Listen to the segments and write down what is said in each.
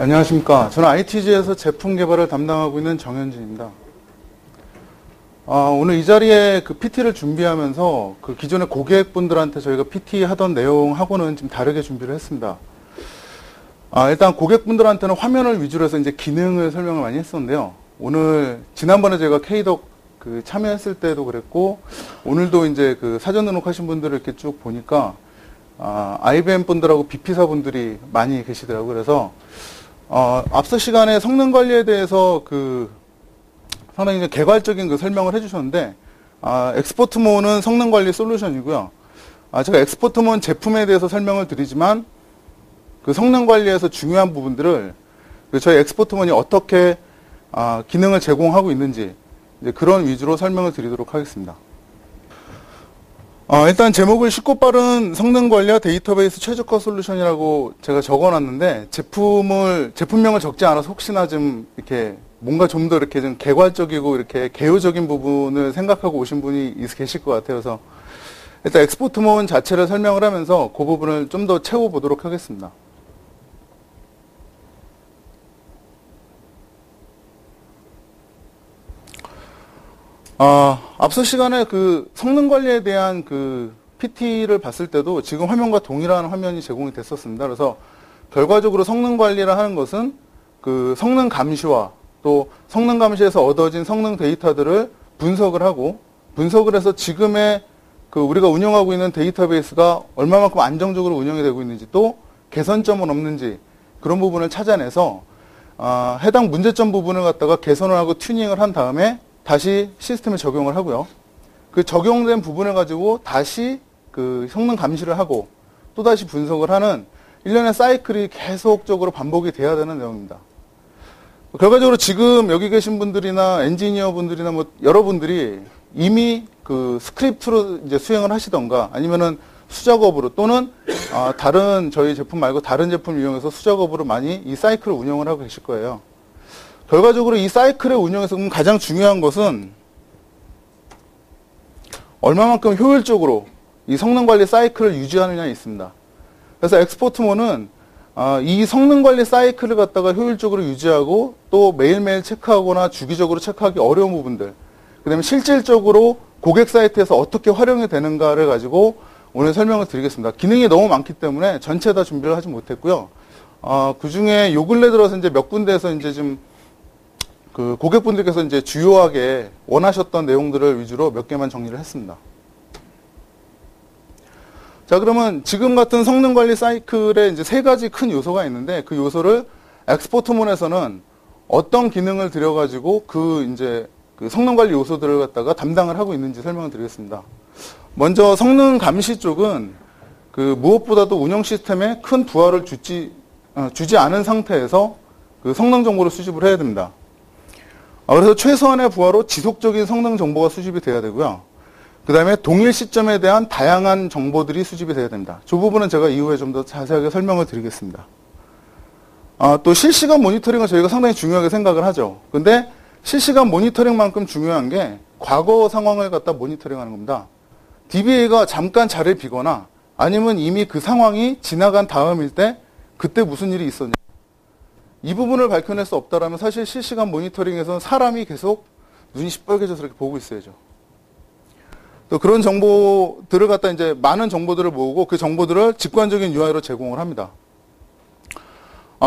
안녕하십니까. 저는 ITG에서 제품 개발을 담당하고 있는 정현진입니다. 오늘 이 자리에 그 PT를 준비하면서 그 기존의 고객분들한테 저희가 PT 하던 내용하고는 좀 다르게 준비를 했습니다. 일단 고객분들한테는 화면을 위주로 해서 이제 기능을 설명을 많이 했었는데요. 오늘, 지난번에 제가 K덕 그 참여했을 때도 그랬고, 오늘도 이제 그 사전 등록하신 분들을 이렇게 쭉 보니까, IBM 분들하고 BP사 분들이 많이 계시더라고요. 그래서, 앞서 시간에 성능 관리에 대해서 상당히 이제 개괄적인 그 설명을 해주셨는데, 엑스포트몬은 성능 관리 솔루션이고요. 제가 엑스포트몬 제품에 대해서 설명을 드리지만, 그 성능 관리에서 중요한 부분들을 저희 엑스포트몬이 어떻게 기능을 제공하고 있는지 이제 그런 위주로 설명을 드리도록 하겠습니다. 일단 제목을 쉽고 빠른 성능 관리와 데이터베이스 최적화 솔루션이라고 제가 적어놨는데 제품명을 적지 않아서 혹시나 좀 이렇게 뭔가 좀 더 이렇게 좀 개괄적이고 이렇게 개요적인 부분을 생각하고 오신 분이 계실 것 같아요. 그래서 일단 엑스포트몬 자체를 설명을 하면서 그 부분을 좀 더 채워보도록 하겠습니다. 앞서 시간에 그 성능 관리에 대한 그 PT를 봤을 때도 지금 화면과 동일한 화면이 제공이 됐었습니다. 그래서 결과적으로 성능 관리를 하는 것은 그 성능 감시와 또 성능 감시에서 얻어진 성능 데이터들을 분석을 하고 분석을 해서 지금의 그 우리가 운영하고 있는 데이터베이스가 얼마만큼 안정적으로 운영이 되고 있는지 또 개선점은 없는지 그런 부분을 찾아내서 해당 문제점 부분을 갖다가 개선을 하고 튜닝을 한 다음에 다시 시스템에 적용을 하고요. 그 적용된 부분을 가지고 다시 그 성능 감시를 하고 또다시 분석을 하는 일련의 사이클이 계속적으로 반복이 돼야 되는 내용입니다. 결과적으로 지금 여기 계신 분들이나 엔지니어 분들이나 뭐 여러분들이 이미 그 스크립트로 이제 수행을 하시던가 아니면은 수작업으로 또는 다른 저희 제품 말고 다른 제품을 이용해서 수작업으로 많이 이 사이클을 운영을 하고 계실 거예요. 결과적으로 이 사이클의 운영에서 가장 중요한 것은 얼마만큼 효율적으로 이 성능 관리 사이클을 유지하느냐에 있습니다. 그래서 엑스포트몬은 이 성능 관리 사이클을 갖다가 효율적으로 유지하고 또 매일매일 체크하거나 주기적으로 체크하기 어려운 부분들, 그 다음에 실질적으로 고객 사이트에서 어떻게 활용이 되는가를 가지고 오늘 설명을 드리겠습니다. 기능이 너무 많기 때문에 전체 다 준비를 하지 못했고요. 그 중에 요 근래 들어서 이제 몇 군데에서 이제 좀 그 고객분들께서 이제 주요하게 원하셨던 내용들을 위주로 몇 개만 정리를 했습니다. 자, 그러면 지금 같은 성능 관리 사이클에 이제 세 가지 큰 요소가 있는데 그 요소를 엑스포트몬에서는 어떤 기능을 들여가지고 그 성능 관리 요소들을 갖다가 담당을 하고 있는지 설명을 드리겠습니다. 먼저 성능 감시 쪽은 그 무엇보다도 운영 시스템에 큰 부하를 주지 않은 상태에서 그 성능 정보를 수집을 해야 됩니다. 그래서 최소한의 부하로 지속적인 성능 정보가 수집이 돼야 되고요. 그 다음에 동일 시점에 대한 다양한 정보들이 수집이 돼야 됩니다. 이 부분은 제가 이후에 좀 더 자세하게 설명을 드리겠습니다. 또 실시간 모니터링은 저희가 상당히 중요하게 생각을 하죠. 근데 실시간 모니터링만큼 중요한 게 과거 상황을 갖다 모니터링하는 겁니다. DBA가 잠깐 자리를 비거나 아니면 이미 그 상황이 지나간 다음일 때 그때 무슨 일이 있었냐. 이 부분을 밝혀낼 수 없다라면 사실 실시간 모니터링에서는 사람이 계속 눈이 시뻘개져서 이렇게 보고 있어야죠. 또 그런 정보들을 갖다 이제 많은 정보들을 모으고 그 정보들을 직관적인 UI로 제공을 합니다.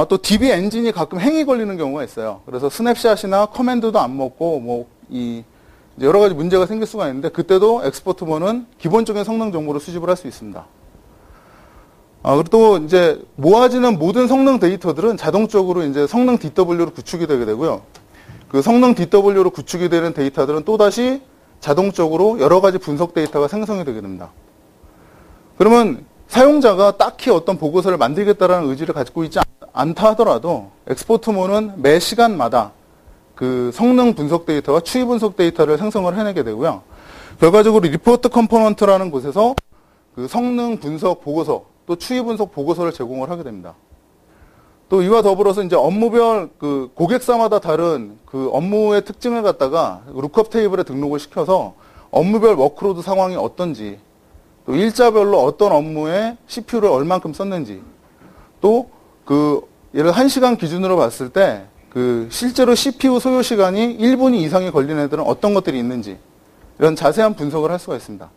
또 DB 엔진이 가끔 행이 걸리는 경우가 있어요. 그래서 스냅샷이나 커맨드도 안 먹고 이제 여러 가지 문제가 생길 수가 있는데 그때도 엑스포트몬은 기본적인 성능 정보를 수집을 할 수 있습니다. 그리고 또 이제 모아지는 모든 성능 데이터들은 자동적으로 이제 성능 DW로 구축이 되게 되고요. 그 성능 DW로 구축이 되는 데이터들은 또다시 자동적으로 여러 가지 분석 데이터가 생성이 되게 됩니다. 그러면 사용자가 딱히 어떤 보고서를 만들겠다라는 의지를 가지고 있지 않다 하더라도 엑스포트몬은 매 시간마다 그 성능 분석 데이터와 추이 분석 데이터를 생성을 해내게 되고요. 결과적으로 리포트 컴포넌트라는 곳에서 그 성능 분석 보고서 또 추이 분석 보고서를 제공을 하게 됩니다. 또 이와 더불어서 이제 업무별 그 고객사마다 다른 그 업무의 특징을 갖다가 룩업 테이블에 등록을 시켜서 업무별 워크로드 상황이 어떤지 또 일자별로 어떤 업무에 CPU를 얼만큼 썼는지 또 그 예를 1시간 기준으로 봤을 때 그 실제로 CPU 소요 시간이 1분 이상이 걸리는 애들은 어떤 것들이 있는지 이런 자세한 분석을 할 수가 있습니다.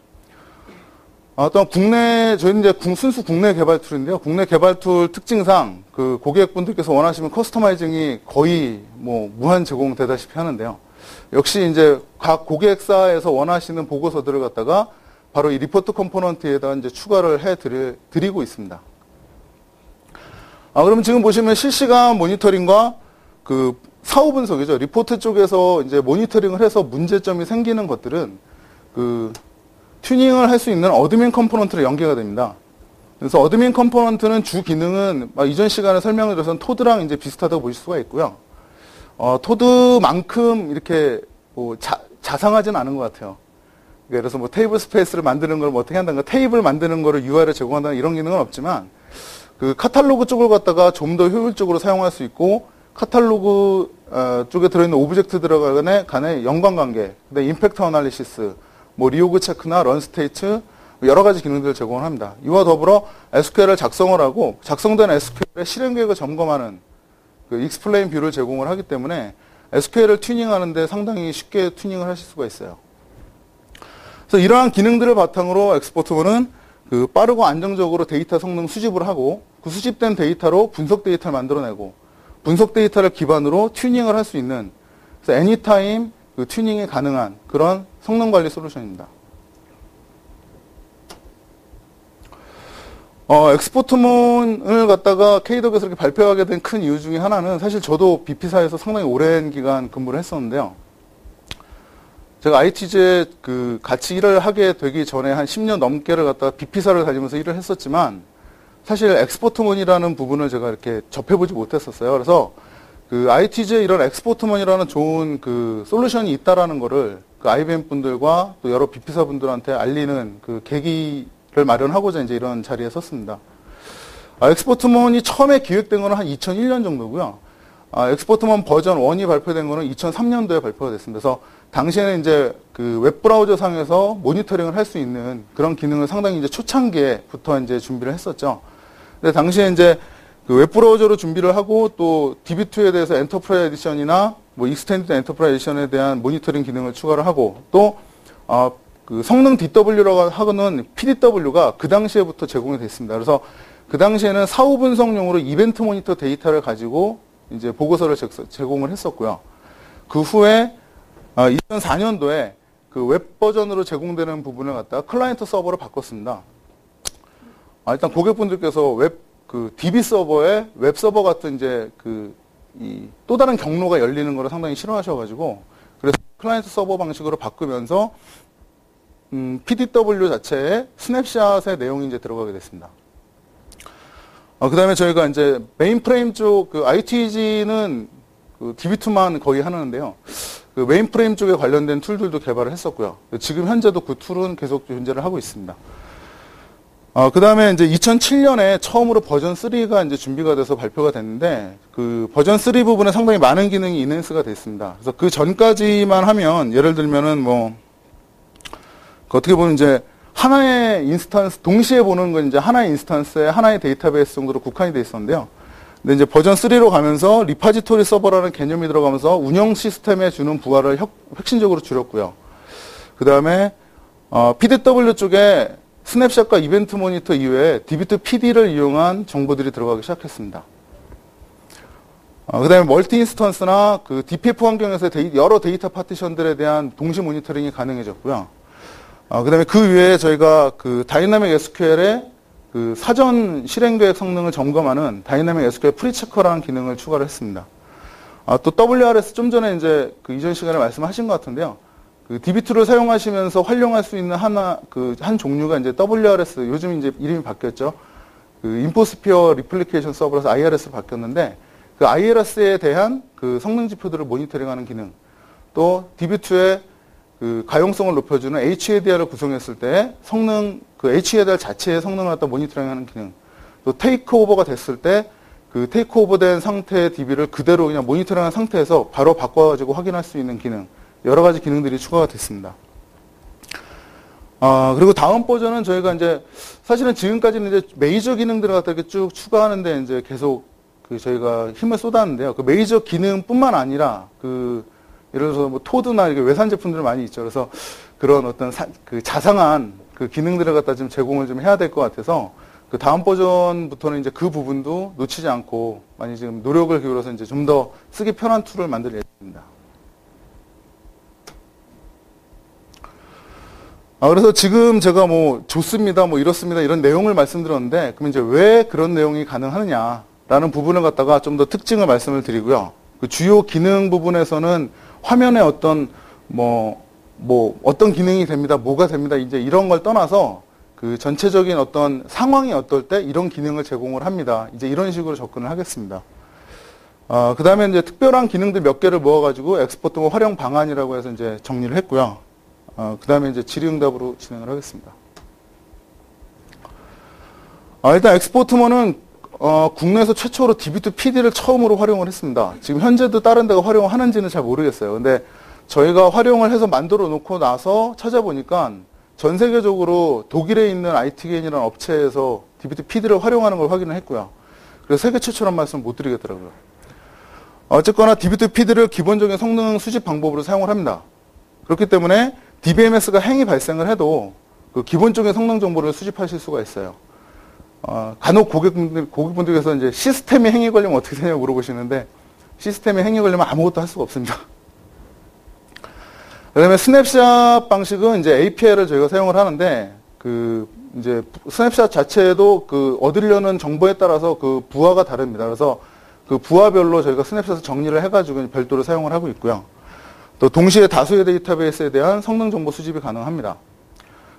또 저희는 이제 순수 국내 개발 툴인데요. 국내 개발 툴 특징상 그 고객분들께서 원하시면 커스터마이징이 거의 뭐 무한 제공되다시피 하는데요. 역시 이제 각 고객사에서 원하시는 보고서들을 갖다가 바로 이 리포트 컴포넌트에다 이제 추가를 드리고 있습니다. 그럼 지금 보시면 실시간 모니터링과 그 사후 분석이죠. 리포트 쪽에서 이제 모니터링을 해서 문제점이 생기는 것들은 그 튜닝을 할 수 있는 어드민 컴포넌트로 연계가 됩니다. 그래서 어드민 컴포넌트는 주 기능은 이전 시간에 설명을 드려서 토드랑 이제 비슷하다고 보실 수가 있고요. 토드만큼 이렇게 뭐 자상하진 않은 것 같아요. 그래서 뭐 테이블 스페이스를 만드는 걸 뭐 어떻게 한다든가 테이블 만드는 거를 UI를 제공한다는 이런 기능은 없지만 그 카탈로그 쪽을 갖다가 좀 더 효율적으로 사용할 수 있고 카탈로그 쪽에 들어있는 오브젝트들 간의 연관관계, 그다음에 임팩트 어널리시스, 뭐 리오그 체크나 런 스테이트 여러 가지 기능들을 제공을 합니다. 이와 더불어 SQL을 작성을 하고 작성된 SQL의 실행 계획을 점검하는 그 익스플레인 뷰를 제공을 하기 때문에 SQL을 튜닝하는데 상당히 쉽게 튜닝을 하실 수가 있어요. 그래서 이러한 기능들을 바탕으로 엑스포트문은 그 빠르고 안정적으로 데이터 성능 수집을 하고 그 수집된 데이터로 분석 데이터를 만들어내고 분석 데이터를 기반으로 튜닝을 할 수 있는 그래서 애니타임 그 튜닝이 가능한 그런 성능 관리 솔루션입니다. 엑스포트문을 갖다가 KW에서 이렇게 발표하게 된 큰 이유 중에 하나는 사실 저도 BP사에서 상당히 오랜 기간 근무를 했었는데요. 제가 IT제에 그 같이 일을 하게 되기 전에 한 10년 넘게를 갖다가 BP사를 다니면서 일을 했었지만 사실 엑스포트문이라는 부분을 제가 이렇게 접해보지 못했었어요. 그래서 그 IT제에 이런 엑스포트문이라는 좋은 그 솔루션이 있다라는 거를 그 IBM 분들과 또 여러 BP사 분들한테 알리는 그 계기를 마련하고자 이제 이런 자리에 섰습니다. 엑스포트문이 처음에 기획된 거는 한 2001년 정도고요. 엑스포트문 버전 1이 발표된 거는 2003년도에 발표가 됐습니다. 그래서 당시에는 이제 그 웹브라우저 상에서 모니터링을 할 수 있는 그런 기능을 상당히 이제 초창기에부터 이제 준비를 했었죠. 근데 당시에 이제 그 웹브라우저로 준비를 하고 또 DB2에 대해서 엔터프라이즈 에디션이나 뭐 익스텐디드 엔터프라이즈 에디션에 대한 모니터링 기능을 추가를 하고 또 그 성능 DW라고 하는 PDW가 그 당시에부터 제공이 됐습니다. 그래서 그 당시에는 사후 분석용으로 이벤트 모니터 데이터를 가지고 이제 보고서를 제공을 했었고요. 그 후에 2004년도에 그 웹 버전으로 제공되는 부분을 갖다가 클라이언트 서버로 바꿨습니다. 일단 고객분들께서 그 DB 서버에 웹 서버 같은 이제 또 다른 경로가 열리는 거를 상당히 싫어하셔가지고 그래서 클라이언트 서버 방식으로 바꾸면서 PDW 자체에 스냅샷의 내용이 이제 들어가게 됐습니다. 그 다음에 저희가 이제 메인프레임 쪽, 그 ITG는 그 DB2만 거의 하는데요. 그 메인프레임 쪽에 관련된 툴들도 개발을 했었고요. 지금 현재도 그 툴은 계속 존재를 하고 있습니다. 그 다음에 이제 2007년에 처음으로 버전 3가 이제 준비가 돼서 발표가 됐는데, 그 버전 3 부분에 상당히 많은 기능이 인핸스가 됐습니다. 그래서 그 전까지만 하면, 예를 들면은 어떻게 보면 이제 하나의 인스턴스, 동시에 보는 건 이제 하나의 인스턴스에 하나의 데이터베이스 정도로 국한이 돼 있었는데요. 근데 이제 버전 3로 가면서 리파지토리 서버라는 개념이 들어가면서 운영 시스템에 주는 부하를 혁신적으로 줄였고요. 그 다음에 PDW 쪽에 스냅샷과 이벤트 모니터 이외에 DB2 PD를 이용한 정보들이 들어가기 시작했습니다. 그 다음에 멀티 인스턴스나 그 DPF 환경에서 여러 데이터 파티션들에 대한 동시 모니터링이 가능해졌고요. 그 다음에 그 위에 저희가 그 다이나믹 SQL의 그 사전 실행 계획 성능을 점검하는 다이나믹 SQL 프리체커라는 기능을 추가를 했습니다. 또 WRS 좀 전에 이제 그 이전 시간에 말씀하신 것 같은데요. 그 DB2를 사용하시면서 활용할 수 있는 한 종류가 이제 WRS, 요즘 이제 이름이 바뀌었죠. 그 인포스피어 리플리케이션 서버라서 IRS로 바뀌었는데, 그 IRS에 대한 그 성능 지표들을 모니터링하는 기능, 또 DB2의 그 가용성을 높여주는 HADR을 구성했을 때 성능, 그 HADR 자체의 성능을 갖다 모니터링하는 기능, 또 테이크오버가 됐을 때 그 테이크오버된 상태의 DB를 그대로 그냥 모니터링한 상태에서 바로 바꿔가지고 확인할 수 있는 기능, 여러 가지 기능들이 추가가 됐습니다. 그리고 다음 버전은 저희가 이제 사실은 지금까지는 이제 메이저 기능들을 갖다 이렇게 쭉 추가하는데 이제 계속 그 저희가 힘을 쏟았는데요. 그 메이저 기능뿐만 아니라 예를 들어서 뭐 토드나 이렇게 외산 제품들 많이 있죠. 그래서 그런 어떤 그 자상한 그 기능들을 갖다 좀 제공을 좀 해야 될 것 같아서 그 다음 버전부터는 이제 그 부분도 놓치지 않고 많이 지금 노력을 기울여서 이제 좀 더 쓰기 편한 툴을 만들 예정입니다. 그래서 지금 제가 뭐 좋습니다, 뭐 이렇습니다 이런 내용을 말씀드렸는데 그럼 이제 왜 그런 내용이 가능하느냐라는 부분을 갖다가 좀 더 특징을 말씀을 드리고요. 그 주요 기능 부분에서는 화면에 어떤 어떤 기능이 됩니다, 뭐가 됩니다 이제 이런 걸 떠나서 그 전체적인 어떤 상황이 어떨 때 이런 기능을 제공을 합니다. 이제 이런 식으로 접근을 하겠습니다. 그 다음에 이제 특별한 기능들 몇 개를 모아가지고 엑스포트모 활용 방안이라고 해서 이제 정리를 했고요. 그 다음에 이제 질의응답으로 진행을 하겠습니다. 일단 엑스포트모는 국내에서 최초로 DB2PD를 처음으로 활용을 했습니다. 지금 현재도 다른 데가 활용하는지는 잘 모르겠어요. 근데 저희가 활용을 해서 만들어 놓고 나서 찾아보니까 전 세계적으로 독일에 있는 IT게인이라는 업체에서 DB2PD를 활용하는 걸 확인을 했고요. 그래서 세계 최초란 말씀 못 드리겠더라고요. 어쨌거나 DB2PD를 기본적인 성능 수집 방법으로 사용을 합니다. 그렇기 때문에 DBMS가 행위 발생을 해도 그 기본적인 성능 정보를 수집하실 수가 있어요. 간혹 고객분들께서 이제 시스템에 행위 걸리면 어떻게 되냐고 물어보시는데 시스템에 행위 걸리면 아무것도 할 수가 없습니다. 그 다음에 스냅샷 방식은 이제 API를 저희가 사용을 하는데, 이제 스냅샷 자체도 얻으려는 정보에 따라서 그 부하가 다릅니다. 그래서 그 부하별로 저희가 스냅샷을 정리를 해가지고 별도로 사용을 하고 있고요. 또 동시에 다수의 데이터베이스에 대한 성능 정보 수집이 가능합니다.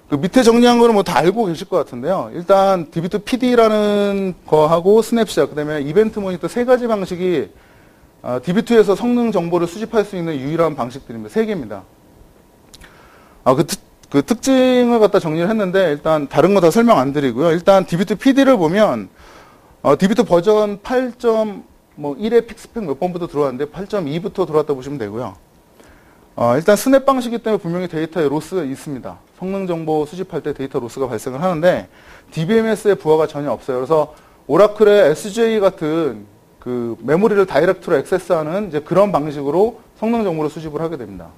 그 밑에 정리한 거는 뭐 다 알고 계실 것 같은데요. 일단 DB2PD라는 거하고 스냅샷, 그 다음에 이벤트 모니터 세 가지 방식이 DB2에서 성능 정보를 수집할 수 있는 유일한 방식들입니다. 세 개입니다. 그 특징을 갖다 정리를 했는데 일단 다른 거 다 설명 안 드리고요. 일단 DB2PD를 보면 DB2 버전 8.1에 픽스펙 몇 번부터 들어왔는데 8.2부터 들어왔다 보시면 되고요. 일단 스냅 방식이기 때문에 분명히 데이터에 로스가 있습니다. 성능 정보 수집할 때 데이터 로스가 발생을 하는데 DBMS의 부하가 전혀 없어요. 그래서 오라클의 SJ 같은 그 메모리를 다이렉트로 액세스하는 이제 그런 방식으로 성능 정보를 수집을 하게 됩니다.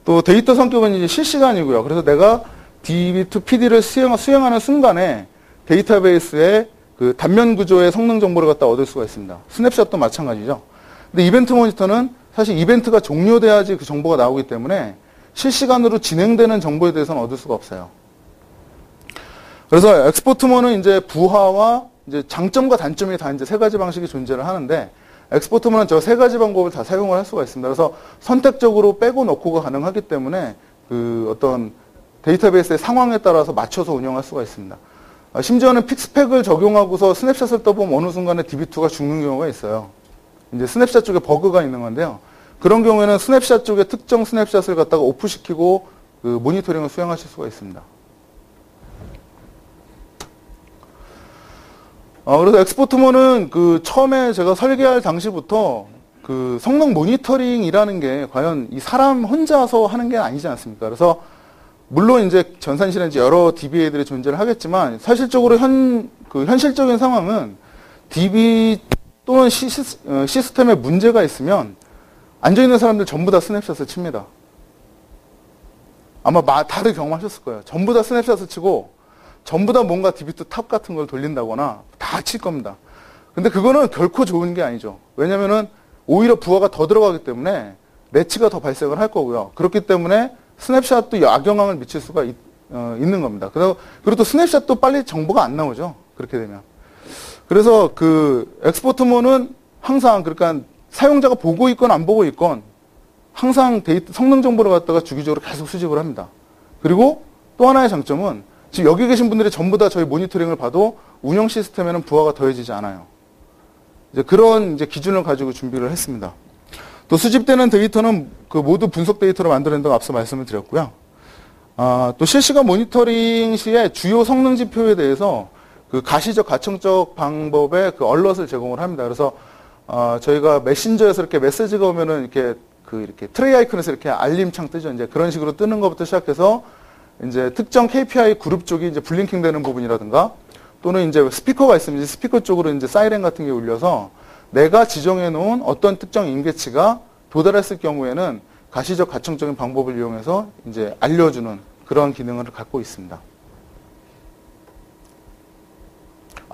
또 데이터 성격은 이제 실시간이고요. 그래서 내가 DB2PD를 수행하는 순간에 데이터베이스의 그 단면 구조의 성능 정보를 갖다 얻을 수가 있습니다. 스냅샷도 마찬가지죠. 근데 이벤트 모니터는 사실 이벤트가 종료돼야지 그 정보가 나오기 때문에 실시간으로 진행되는 정보에 대해서는 얻을 수가 없어요. 그래서 엑스포트모는 이제 부하와 이제 장점과 단점이 다 이제 세 가지 방식이 존재를 하는데 엑스포트모는 저 세 가지 방법을 다 사용을 할 수가 있습니다. 그래서 선택적으로 빼고 넣고가 가능하기 때문에 그 어떤 데이터베이스의 상황에 따라서 맞춰서 운영할 수가 있습니다. 심지어는 픽스펙을 적용하고서 스냅샷을 떠보면 어느 순간에 DB2가 죽는 경우가 있어요. 이제 스냅샷 쪽에 버그가 있는 건데요. 그런 경우에는 스냅샷 쪽에 특정 스냅샷을 갖다가 오프시키고 그 모니터링을 수행하실 수가 있습니다. 그래서 엑스포트모는 그 처음에 제가 설계할 당시부터 그 성능 모니터링이라는 게 과연 이 사람 혼자서 하는 게 아니지 않습니까? 그래서 물론 이제 전산실에 이제 여러 DBA들이 존재를 하겠지만 사실적으로 현실적인 상황은 DB 또는 시스템에 문제가 있으면 앉아있는 사람들 전부 다 스냅샷을 칩니다. 아마 다들 경험하셨을 거예요. 전부 다 스냅샷을 치고 전부 다 뭔가 DB2 탑 같은 걸 돌린다거나 다 칠 겁니다. 근데 그거는 결코 좋은 게 아니죠. 왜냐면은 오히려 부하가 더 들어가기 때문에 레치가 더 발생을 할 거고요. 그렇기 때문에 스냅샷도 악영향을 미칠 수가 있는 겁니다. 그리고 또 스냅샷도 빨리 정보가 안 나오죠. 그렇게 되면. 그래서 그 엑스포트모는 항상 그러니까 사용자가 보고 있건 안 보고 있건 항상 성능 정보를 갖다가 주기적으로 계속 수집을 합니다. 그리고 또 하나의 장점은 지금 여기 계신 분들이 전부 다 저희 모니터링을 봐도 운영 시스템에는 부하가 더해지지 않아요. 이제 그런 이제 기준을 가지고 준비를 했습니다. 또 수집되는 데이터는 그 모두 분석 데이터로 만들어낸다고 앞서 말씀을 드렸고요. 또 실시간 모니터링 시에 주요 성능 지표에 대해서 그 가시적 가청적 방법의 그 얼럿을 제공을 합니다. 그래서 저희가 메신저에서 이렇게 메시지가 오면은 이렇게 트레이 아이콘에서 이렇게 알림창 뜨죠. 이제 그런 식으로 뜨는 것부터 시작해서 이제 특정 KPI 그룹 쪽이 이제 블링킹 되는 부분이라든가 또는 이제 스피커가 있으면 이제 스피커 쪽으로 이제 사이렌 같은 게 울려서 내가 지정해 놓은 어떤 특정 임계치가 도달했을 경우에는 가시적 가청적인 방법을 이용해서 이제 알려주는 그런 기능을 갖고 있습니다.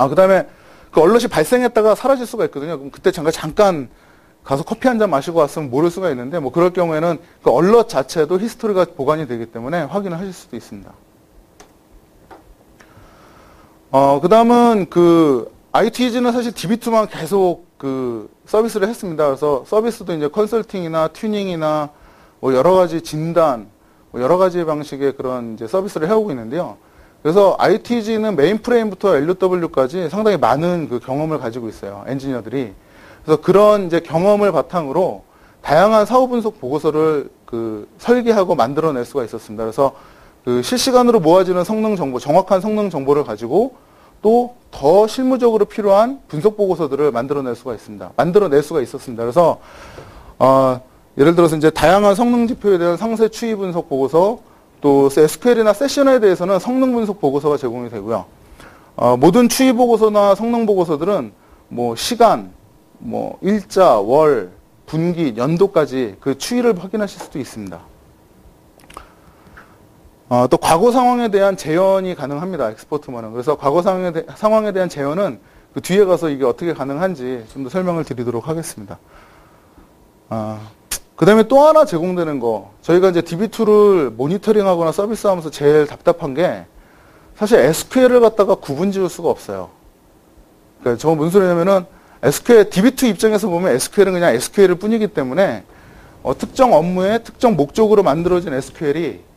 그 다음에 그 얼럿이 발생했다가 사라질 수가 있거든요. 그럼 그때 잠깐 가서 커피 한 잔 마시고 왔으면 모를 수가 있는데, 뭐 그럴 경우에는 그 얼럿 자체도 히스토리가 보관이 되기 때문에 확인을 하실 수도 있습니다. 그 다음은 그 ITG는 사실 DB2만 계속 그 서비스를 했습니다. 그래서 서비스도 이제 컨설팅이나 튜닝이나 뭐 여러 가지 진단, 뭐 여러 가지 방식의 그런 이제 서비스를 해오고 있는데요. 그래서 ITG는 메인프레임부터 LUW까지 상당히 많은 그 경험을 가지고 있어요. 엔지니어들이. 그래서 그런 이제 경험을 바탕으로 다양한 사후 분석 보고서를 그 설계하고 만들어낼 수가 있었습니다. 그래서 그 실시간으로 모아지는 성능 정보, 정확한 성능 정보를 가지고 또 더 실무적으로 필요한 분석 보고서들을 만들어낼 수가 있었습니다. 그래서 예를 들어서 이제 다양한 성능 지표에 대한 상세 추이 분석 보고서, 또 SQL이나 세션에 대해서는 성능 분석 보고서가 제공이 되고요. 모든 추이 보고서나 성능 보고서들은 뭐 시간, 뭐 일자, 월, 분기, 연도까지 그 추이를 확인하실 수도 있습니다. 또 과거 상황에 대한 재현이 가능합니다. 엑스포트만은. 그래서 과거 상황에 대한 재현은 그 뒤에 가서 이게 어떻게 가능한지 좀 더 설명을 드리도록 하겠습니다. 그 다음에 또 하나 제공되는 거, 저희가 이제 DB2를 모니터링하거나 서비스하면서 제일 답답한 게 사실 SQL을 갖다가 구분 지을 수가 없어요. 그러니까 저건 무슨 소리냐면은 SQL, DB2 입장에서 보면 SQL은 그냥 SQL일 뿐이기 때문에 특정 업무에 특정 목적으로 만들어진 SQL이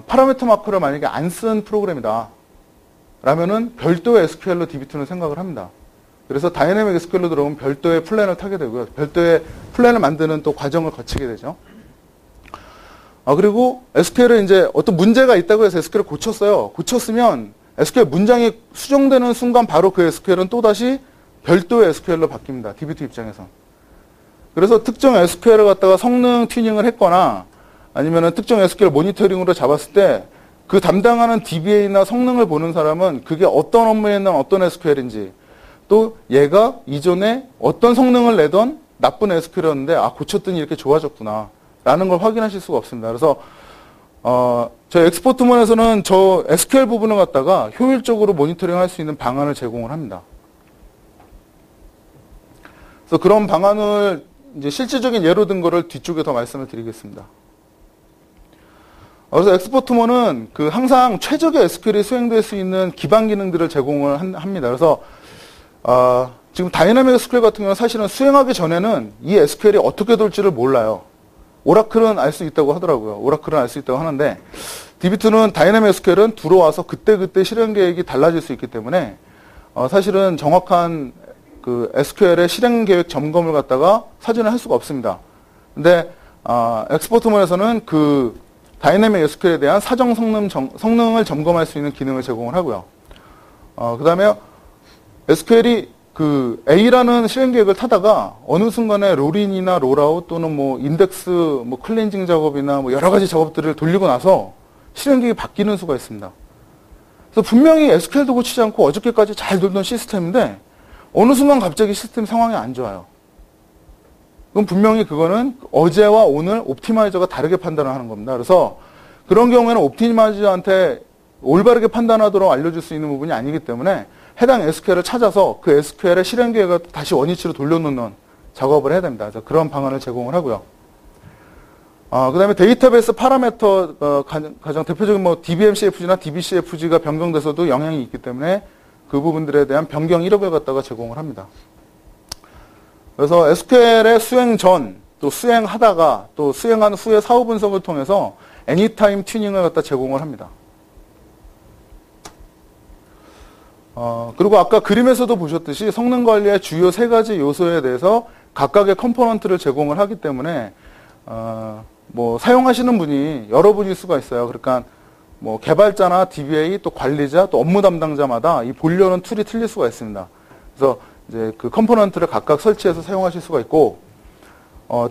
파라미터 마커를 만약에 안 쓴 프로그램이다 라면은 별도의 SQL로 DB2는 생각을 합니다. 그래서 다이내믹 SQL로 들어오면 별도의 플랜을 타게 되고요. 별도의 플랜을 만드는 또 과정을 거치게 되죠. 그리고 SQL에 이제 어떤 문제가 있다고 해서 SQL을 고쳤어요. 고쳤으면 SQL 문장이 수정되는 순간 바로 그 SQL은 또다시 별도의 SQL로 바뀝니다. DB2 입장에서. 그래서 특정 SQL을 갖다가 성능 튜닝을 했거나 아니면은 특정 SQL 모니터링으로 잡았을 때 그 담당하는 DBA나 성능을 보는 사람은 그게 어떤 업무에 있는 어떤 SQL인지, 또 얘가 이전에 어떤 성능을 내던 나쁜 SQL이었는데 고쳤더니 이렇게 좋아졌구나 라는 걸 확인하실 수가 없습니다. 그래서 저희 엑스포트몬에서는 저 SQL 부분을 갖다가 효율적으로 모니터링 할 수 있는 방안을 제공을 합니다. 그래서 그런 방안을 이제 실질적인 예로 든 거를 뒤쪽에 더 말씀을 드리겠습니다. 그래서 엑스포트몬은 그 항상 최적의 SQL이 수행될 수 있는 기반 기능들을 제공을 합니다. 그래서 지금 다이내믹 SQL 같은 경우는 사실은 수행하기 전에는 이 SQL이 어떻게 돌지를 몰라요. 오라클은 알 수 있다고 하더라고요. 오라클은 알 수 있다고 하는데 DB2는 다이내믹 SQL은 들어와서 그때그때 실행 계획이 달라질 수 있기 때문에 사실은 정확한 그 SQL의 실행 계획 점검을 갖다가 사전에 할 수가 없습니다. 근데 엑스포트몬에서는 그 다이내믹 SQL에 대한 사정 성능을 점검할 수 있는 기능을 제공을 하고요. 그 다음에 SQL이 그 A라는 실행 계획을 타다가 어느 순간에 롤인이나 롤아웃 또는 뭐 인덱스 뭐 클렌징 작업이나 뭐 여러 가지 작업들을 돌리고 나서 실행 계획이 바뀌는 수가 있습니다. 그래서 분명히 SQL도 고치지 않고 어저께까지 잘 돌던 시스템인데 어느 순간 갑자기 시스템 상황이 안 좋아요. 그럼 분명히 그거는 어제와 오늘 옵티마이저가 다르게 판단을 하는 겁니다. 그래서 그런 경우에는 옵티마이저한테 올바르게 판단하도록 알려줄 수 있는 부분이 아니기 때문에 해당 SQL을 찾아서 그 SQL의 실행 계획을 다시 원위치로 돌려놓는 작업을 해야 됩니다. 그래서 그런 방안을 제공을 하고요. 그 다음에 데이터베이스 파라미터, 가장 대표적인 뭐 DBMCFG나 DBCFG가 변경돼서도 영향이 있기 때문에 그 부분들에 대한 변경 이력을 갖다가 제공을 합니다. 그래서 SQL의 수행 전, 또 수행하다가, 또 수행한 후의 사후 분석을 통해서 애니타임 튜닝을 갖다 제공을 합니다. 그리고 아까 그림에서도 보셨듯이 성능 관리의 주요 세 가지 요소에 대해서 각각의 컴포넌트를 제공을 하기 때문에, 뭐, 사용하시는 분이 여러 분일 수가 있어요. 그러니까, 뭐, 개발자나 DBA, 또 관리자, 또 업무 담당자마다 이 보려는 툴이 틀릴 수가 있습니다. 그래서 이제 그 컴포넌트를 각각 설치해서 사용하실 수가 있고,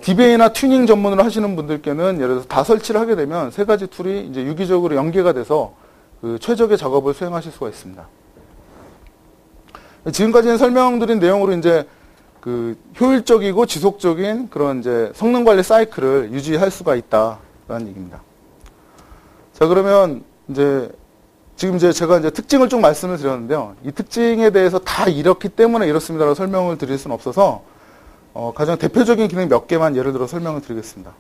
DBA나 튜닝 전문으로 하시는 분들께는 예를 들어서 다 설치를 하게 되면 세 가지 툴이 이제 유기적으로 연계가 돼서 그 최적의 작업을 수행하실 수가 있습니다. 지금까지는 설명드린 내용으로 이제 그 효율적이고 지속적인 그런 이제 성능 관리 사이클을 유지할 수가 있다라는 얘기입니다. 자, 그러면 이제 지금 이제 제가 이제 특징을 좀 말씀을 드렸는데요. 이 특징에 대해서 다 이렇기 때문에 이렇습니다라고 설명을 드릴 수는 없어서 가장 대표적인 기능 몇 개만 예를 들어 설명을 드리겠습니다.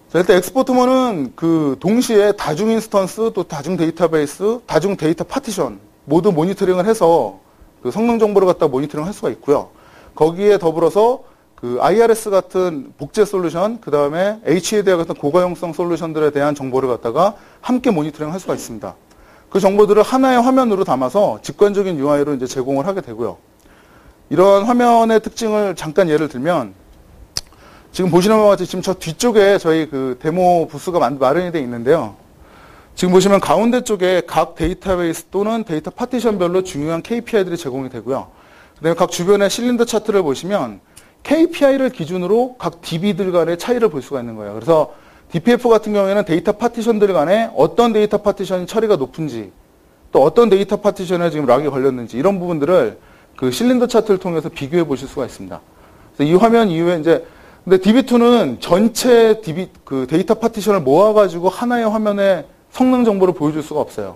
자, 일단 엑스포트먼은 그 동시에 다중 인스턴스 또 다중 데이터베이스, 다중 데이터 파티션 모두 모니터링을 해서 그 성능 정보를 갖다 모니터링 할 수가 있고요. 거기에 더불어서 그 IRS 같은 복제 솔루션, 그 다음에 HADR 같은 고가용성 솔루션들에 대한 정보를 갖다가 함께 모니터링 할 수가 있습니다. 그 정보들을 하나의 화면으로 담아서 직관적인 UI로 이제 제공을 하게 되고요. 이런 화면의 특징을 잠깐 예를 들면, 지금 보시는 바와 같이 지금 저 뒤쪽에 저희 그 데모 부스가 마련이 되어 있는데요. 지금 보시면 가운데 쪽에 각 데이터베이스 또는 데이터 파티션별로 중요한 KPI들이 제공이 되고요. 그다음에 각 주변의 실린더 차트를 보시면 KPI를 기준으로 각 DB들 간의 차이를 볼 수가 있는 거예요. 그래서 DPF 같은 경우에는 데이터 파티션들 간에 어떤 데이터 파티션이 처리가 높은지, 또 어떤 데이터 파티션에 지금 락이 걸렸는지 이런 부분들을 그 실린더 차트를 통해서 비교해 보실 수가 있습니다. 그래서 이 화면 이후에 이제 근데 DB2는 전체 그 데이터 파티션을 모아가지고 하나의 화면에 성능 정보를 보여줄 수가 없어요.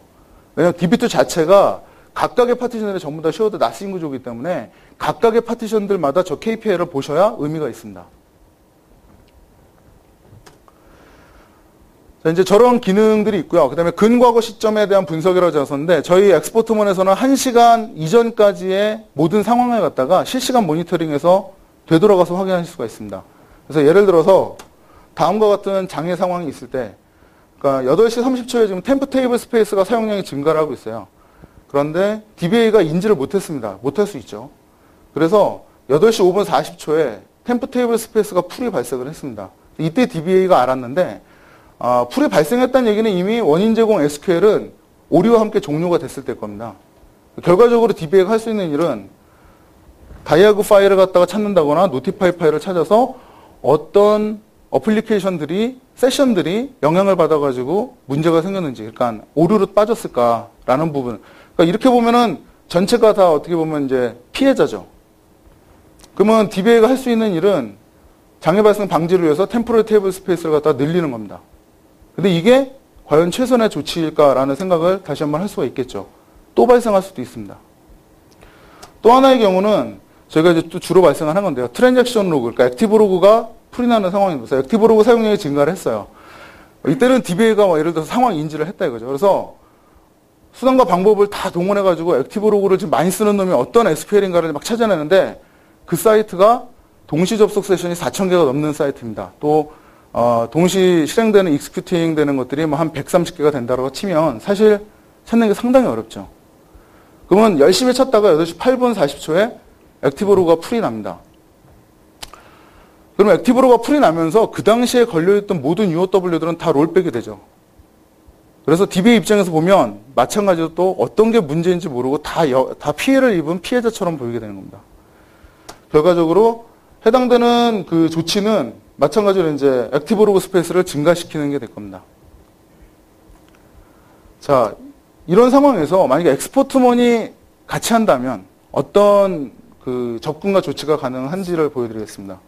왜냐하면 DB2 자체가 각각의 파티션들이 전부 다 쉐어드 나싱 구조이기 때문에 각각의 파티션들마다 저 KPI를 보셔야 의미가 있습니다. 자, 이제 저런 기능들이 있고요. 그 다음에 근과거 시점에 대한 분석이라고 적었는데 저희 엑스포트먼에서는 1시간 이전까지의 모든 상황을 갖다가 실시간 모니터링해서 되돌아가서 확인하실 수가 있습니다. 그래서 예를 들어서 다음과 같은 장애 상황이 있을 때, 그러니까 8시 30초에 지금 템프 테이블 스페이스가 사용량이 증가를 하고 있어요. 그런데 DBA가 인지를 못했습니다. 못할 수 있죠. 그래서 8시 5분 40초에 템프 테이블 스페이스가 풀이 발생을 했습니다. 이때 DBA가 알았는데 풀이 발생했다는 얘기는 이미 원인 제공 SQL은 오류와 함께 종료가 됐을 때일 겁니다. 결과적으로 DBA가 할 수 있는 일은 다이아그 파일을 갖다가 찾는다거나 노티파이 파일을 찾아서 어떤 어플리케이션들이, 세션들이 영향을 받아가지고 문제가 생겼는지, 그러니까 오류로 빠졌을까라는 부분. 그러니까 이렇게 보면은 전체가 다 어떻게 보면 이제 피해자죠. 그러면 DBA가 할 수 있는 일은 장애 발생 방지를 위해서 템포럴 테이블 스페이스를 갖다가 늘리는 겁니다. 근데 이게 과연 최선의 조치일까라는 생각을 다시 한번 할 수가 있겠죠. 또 발생할 수도 있습니다. 또 하나의 경우는 저희가 이제 또 주로 발생하는 건데요. 트랜잭션 로그, 그러니까 액티브 로그가 풀이 나는 상황입니다. 액티브 로그 사용량이 증가를 했어요. 이때는 DBA가 예를 들어서 상황 인지를 했다 이거죠. 그래서 수단과 방법을 다 동원해가지고 액티브 로그를 지금 많이 쓰는 놈이 어떤 SQL인가를 막 찾아내는데 그 사이트가 동시 접속 세션이 4,000개가 넘는 사이트입니다. 또 동시 실행되는 익스큐팅 되는 것들이 뭐 한 130개가 된다고 치면 사실 찾는 게 상당히 어렵죠. 그러면 열심히 찾다가 8시 8분 40초에 액티브 로그가 풀이 납니다. 그러면 액티브 로그가 풀이 나면서 그 당시에 걸려있던 모든 UOW들은 다 롤백이 되죠. 그래서 DBA 입장에서 보면 마찬가지로 또 어떤 게 문제인지 모르고 다 피해를 입은 피해자처럼 보이게 되는 겁니다. 결과적으로 해당되는 그 조치는 마찬가지로 이제 액티브 로그 스페이스를 증가시키는 게 될 겁니다. 자, 이런 상황에서 만약에 엑스포트먼이 같이 한다면 어떤 그 접근과 조치가 가능한지를 보여드리겠습니다.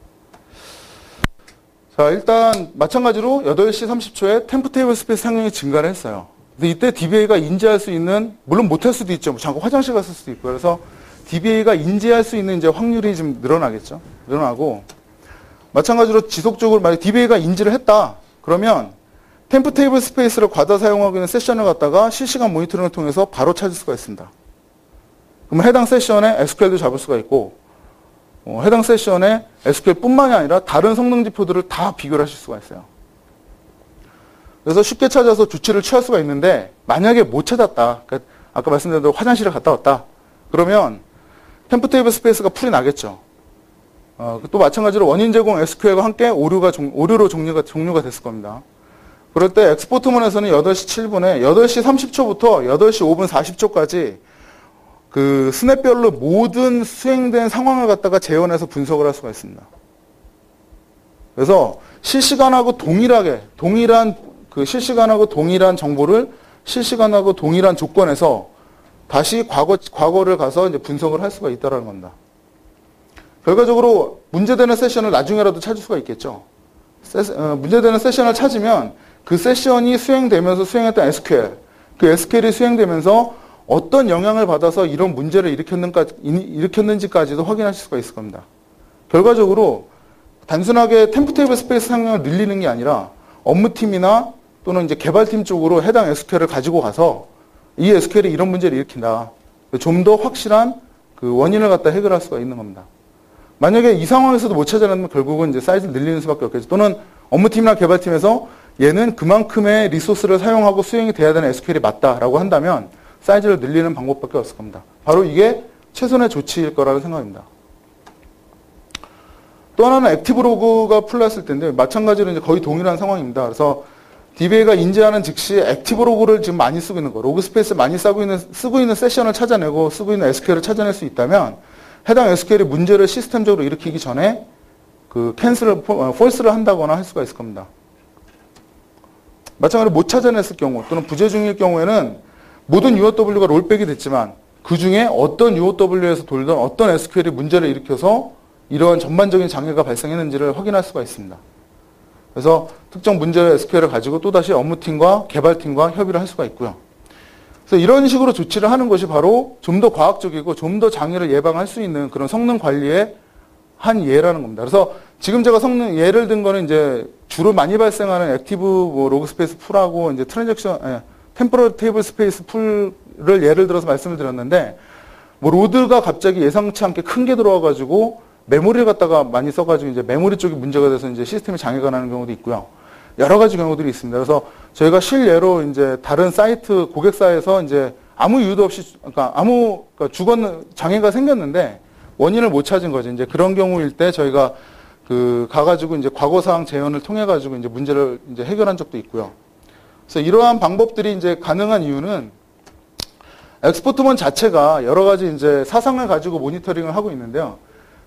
자, 일단 마찬가지로 8시 30초에 템프 테이블 스페이스 사용량이 증가를 했어요. 근데 이때 DBA가 인지할 수 있는, 물론 못할 수도 있죠. 뭐 잠깐 화장실 갔을 수도 있고. 그래서 DBA가 인지할 수 있는 이제 확률이 좀 늘어나겠죠. 늘어나고 마찬가지로 지속적으로 만약 DBA가 인지를 했다. 그러면 템프 테이블 스페이스를 과다 사용하고 있는 세션을 갖다가 실시간 모니터링을 통해서 바로 찾을 수가 있습니다. 그러면 해당 세션에 SQL도 잡을 수가 있고 해당 세션에 SQL뿐만이 아니라 다른 성능 지표들을 다 비교를 하실 수가 있어요. 그래서 쉽게 찾아서 조치를 취할 수가 있는데 만약에 못 찾았다. 그러니까 아까 말씀드린 대로 화장실에 갔다 왔다. 그러면 템프 테이블 스페이스가 풀이 나겠죠. 또 마찬가지로 원인 제공 SQL과 함께 오류로 종료가 됐을 겁니다. 그럴 때 엑스포트문에서는 8시 7분에 8시 30초부터 8시 5분 40초까지 그 스냅별로 모든 수행된 상황을 갖다가 재현해서 분석을 할 수가 있습니다. 그래서 실시간하고 동일한 정보를 실시간하고 동일한 조건에서 다시 과거를 가서 이제 분석을 할 수가 있다라는 겁니다. 결과적으로 문제되는 세션을 나중에라도 찾을 수가 있겠죠. 문제되는 세션을 찾으면 그 세션이 수행되면서 수행했던 SQL, 그 SQL이 수행되면서 어떤 영향을 받아서 이런 문제를 일으켰는지까지도 확인하실 수가 있을 겁니다. 결과적으로 단순하게 템프테이블 스페이스 상용을 늘리는 게 아니라 업무팀이나 또는 이제 개발팀 쪽으로 해당 SQL을 가지고 가서 이 SQL이 이런 문제를 일으킨다. 좀 더 확실한 그 원인을 갖다 해결할 수가 있는 겁니다. 만약에 이 상황에서도 못 찾아내면 결국은 이제 사이즈를 늘리는 수밖에 없겠죠. 또는 업무팀이나 개발팀에서 얘는 그만큼의 리소스를 사용하고 수행이 돼야 되는 SQL이 맞다라고 한다면 사이즈를 늘리는 방법밖에 없을 겁니다. 바로 이게 최선의 조치일 거라는 생각입니다. 또 하나는 액티브 로그가 풀렸을 텐데 마찬가지로 이제 거의 동일한 상황입니다. 그래서 DBA가 인지하는 즉시 액티브 로그를 지금 많이 쓰고 있는 거, 로그 스페이스를 많이 쓰고 있는 세션을 찾아내고 쓰고 있는 SQL을 찾아낼 수 있다면 해당 SQL이 문제를 시스템적으로 일으키기 전에 그 폴스를 한다거나 할 수가 있을 겁니다. 마찬가지로 못 찾아냈을 경우 또는 부재 중일 경우에는 모든 UOW가 롤백이 됐지만 그 중에 어떤 UOW에서 돌던 어떤 SQL이 문제를 일으켜서 이러한 전반적인 장애가 발생했는지를 확인할 수가 있습니다. 그래서 특정 문제의 SQL을 가지고 또다시 업무팀과 개발팀과 협의를 할 수가 있고요. 그래서 이런 식으로 조치를 하는 것이 바로 좀 더 과학적이고 좀 더 장애를 예방할 수 있는 그런 성능 관리의 한 예라는 겁니다. 그래서 지금 제가 성능 예를 든 거는 이제 주로 많이 발생하는 액티브 로그 스페이스 풀하고 이제 템포럴 테이블 스페이스 풀을 예를 들어서 말씀을 드렸는데 로드가 갑자기 예상치 않게 큰 게 들어와가지고 메모리를 갖다가 많이 써가지고 이제 메모리 쪽이 문제가 돼서 이제 시스템이 장애가 나는 경우도 있고요. 여러 가지 경우들이 있습니다. 그래서 저희가 실례로 이제 다른 사이트 고객사에서 이제 아무 이유도 없이 그러니까 장애가 생겼는데 원인을 못 찾은 거죠. 이제 그런 경우일 때 저희가 가가지고 이제 과거사항 재현을 통해가지고 이제 문제를 이제 해결한 적도 있고요. 그래서 이러한 방법들이 이제 가능한 이유는 엑스포트먼 자체가 여러 가지 이제 사상을 가지고 모니터링을 하고 있는데요.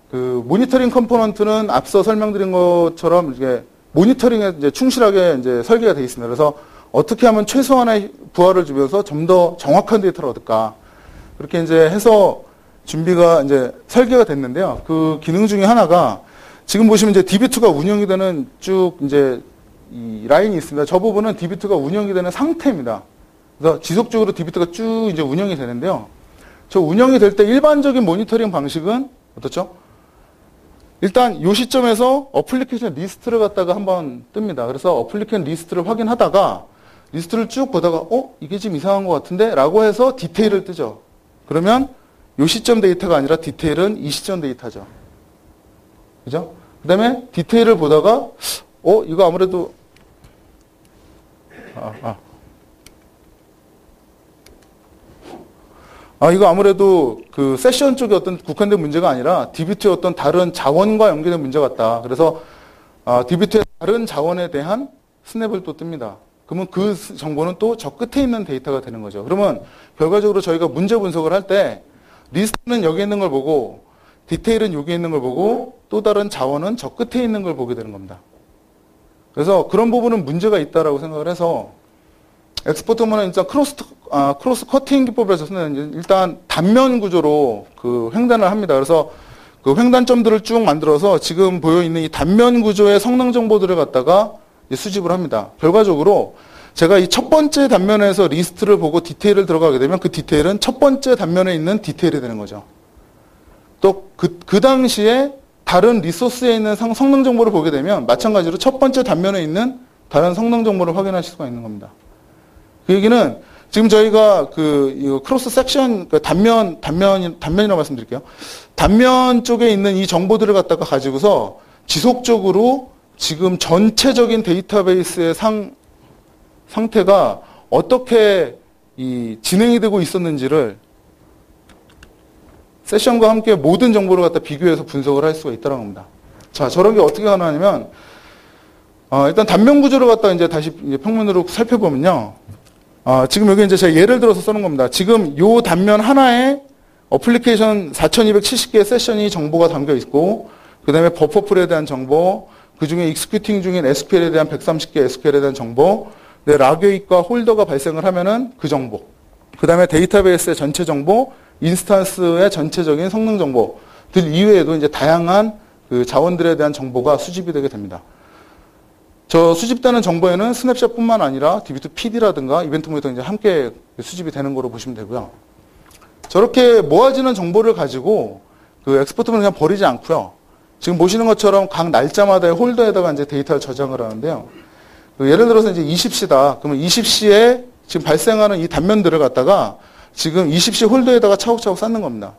그 모니터링 컴포넌트는 앞서 설명드린 것처럼 이게 모니터링에 이제 충실하게 이제 설계가 되어 있습니다. 그래서 어떻게 하면 최소한의 부하를 주면서 좀 더 정확한 데이터를 얻을까. 그렇게 이제 해서 준비가 이제 설계가 됐는데요. 그 기능 중에 하나가 지금 보시면 이제 DB2가 운영이 되는 쭉 이제 이 라인이 있습니다. 저 부분은 DB2가 운영이 되는 상태입니다. 그래서 지속적으로 DB2가 쭉 이제 운영이 되는데요. 저 운영이 될 때 일반적인 모니터링 방식은 어떻죠? 일단 이 시점에서 어플리케이션 리스트를 갖다가 한번 뜹니다. 그래서 어플리케이션 리스트를 확인하다가 리스트를 쭉 보다가 이게 지금 이상한 것 같은데? 라고 해서 디테일을 뜨죠. 그러면 이 시점 데이터가 아니라 디테일은 이 시점 데이터죠. 그죠? 그 다음에 디테일을 보다가 이거 아무래도 이거 아무래도 그 세션 쪽에 어떤 국한된 문제가 아니라 DB2의 어떤 다른 자원과 연계된 문제 같다. 그래서 DB2의 다른 자원에 대한 스냅을 또 뜹니다. 그러면 그 정보는 또 저 끝에 있는 데이터가 되는 거죠. 그러면 결과적으로 저희가 문제 분석을 할 때 리스트는 여기 있는 걸 보고 디테일은 여기 있는 걸 보고 또 다른 자원은 저 끝에 있는 걸 보게 되는 겁니다. 그래서 그런 부분은 문제가 있다라고 생각을 해서 엑스포트먼은 일단 크로스 커팅 기법에서는 일단 단면 구조로 그 횡단을 합니다. 그래서 그 횡단점들을 쭉 만들어서 지금 보여 있는 이 단면 구조의 성능 정보들을 갖다가 수집을 합니다. 결과적으로 제가 이 첫 번째 단면에서 리스트를 보고 디테일을 들어가게 되면 그 디테일은 첫 번째 단면에 있는 디테일이 되는 거죠. 또 그 당시에 다른 리소스에 있는 성능 정보를 보게 되면 마찬가지로 첫 번째 단면에 있는 다른 성능 정보를 확인하실 수가 있는 겁니다. 그 얘기는 지금 저희가 이 크로스 섹션, 단면이라고 말씀드릴게요. 단면 쪽에 있는 이 정보들을 갖다가 가지고서 지속적으로 지금 전체적인 데이터베이스의 상태가 어떻게 진행이 되고 있었는지를 세션과 함께 모든 정보를 갖다 비교해서 분석을 할 수가 있다는 겁니다. 자, 저런 게 어떻게 가능하냐면, 일단 단면 구조를 갖다 이제 다시 평면으로 살펴보면요. 지금 여기 이제 제가 예를 들어서 써놓은 겁니다. 지금 요 단면 하나에 어플리케이션 4270개의 세션이 정보가 담겨 있고, 그 다음에 버퍼풀에 대한 정보, 그 중에 익스큐팅 중인 SQL에 대한 130개 SQL에 대한 정보, 락요익과 홀더가 발생을 하면은 그 정보. 그 다음에 데이터베이스의 전체 정보, 인스턴스의 전체적인 성능 정보들 이외에도 이제 다양한 그 자원들에 대한 정보가 수집이 되게 됩니다. 저 수집되는 정보에는 스냅샷뿐만 아니라 DB2PD라든가 이벤트 모니터 이제 함께 수집이 되는 거로 보시면 되고요. 저렇게 모아지는 정보를 가지고 그 엑스포트문을 그냥 버리지 않고요. 지금 보시는 것처럼 각 날짜마다의 홀더에다가 이제 데이터를 저장을 하는데요. 그 예를 들어서 이제 20시다. 그러면 20시에 지금 발생하는 이 단면들을 갖다가 지금 20시 홀더에다가 차곡차곡 쌓는 겁니다.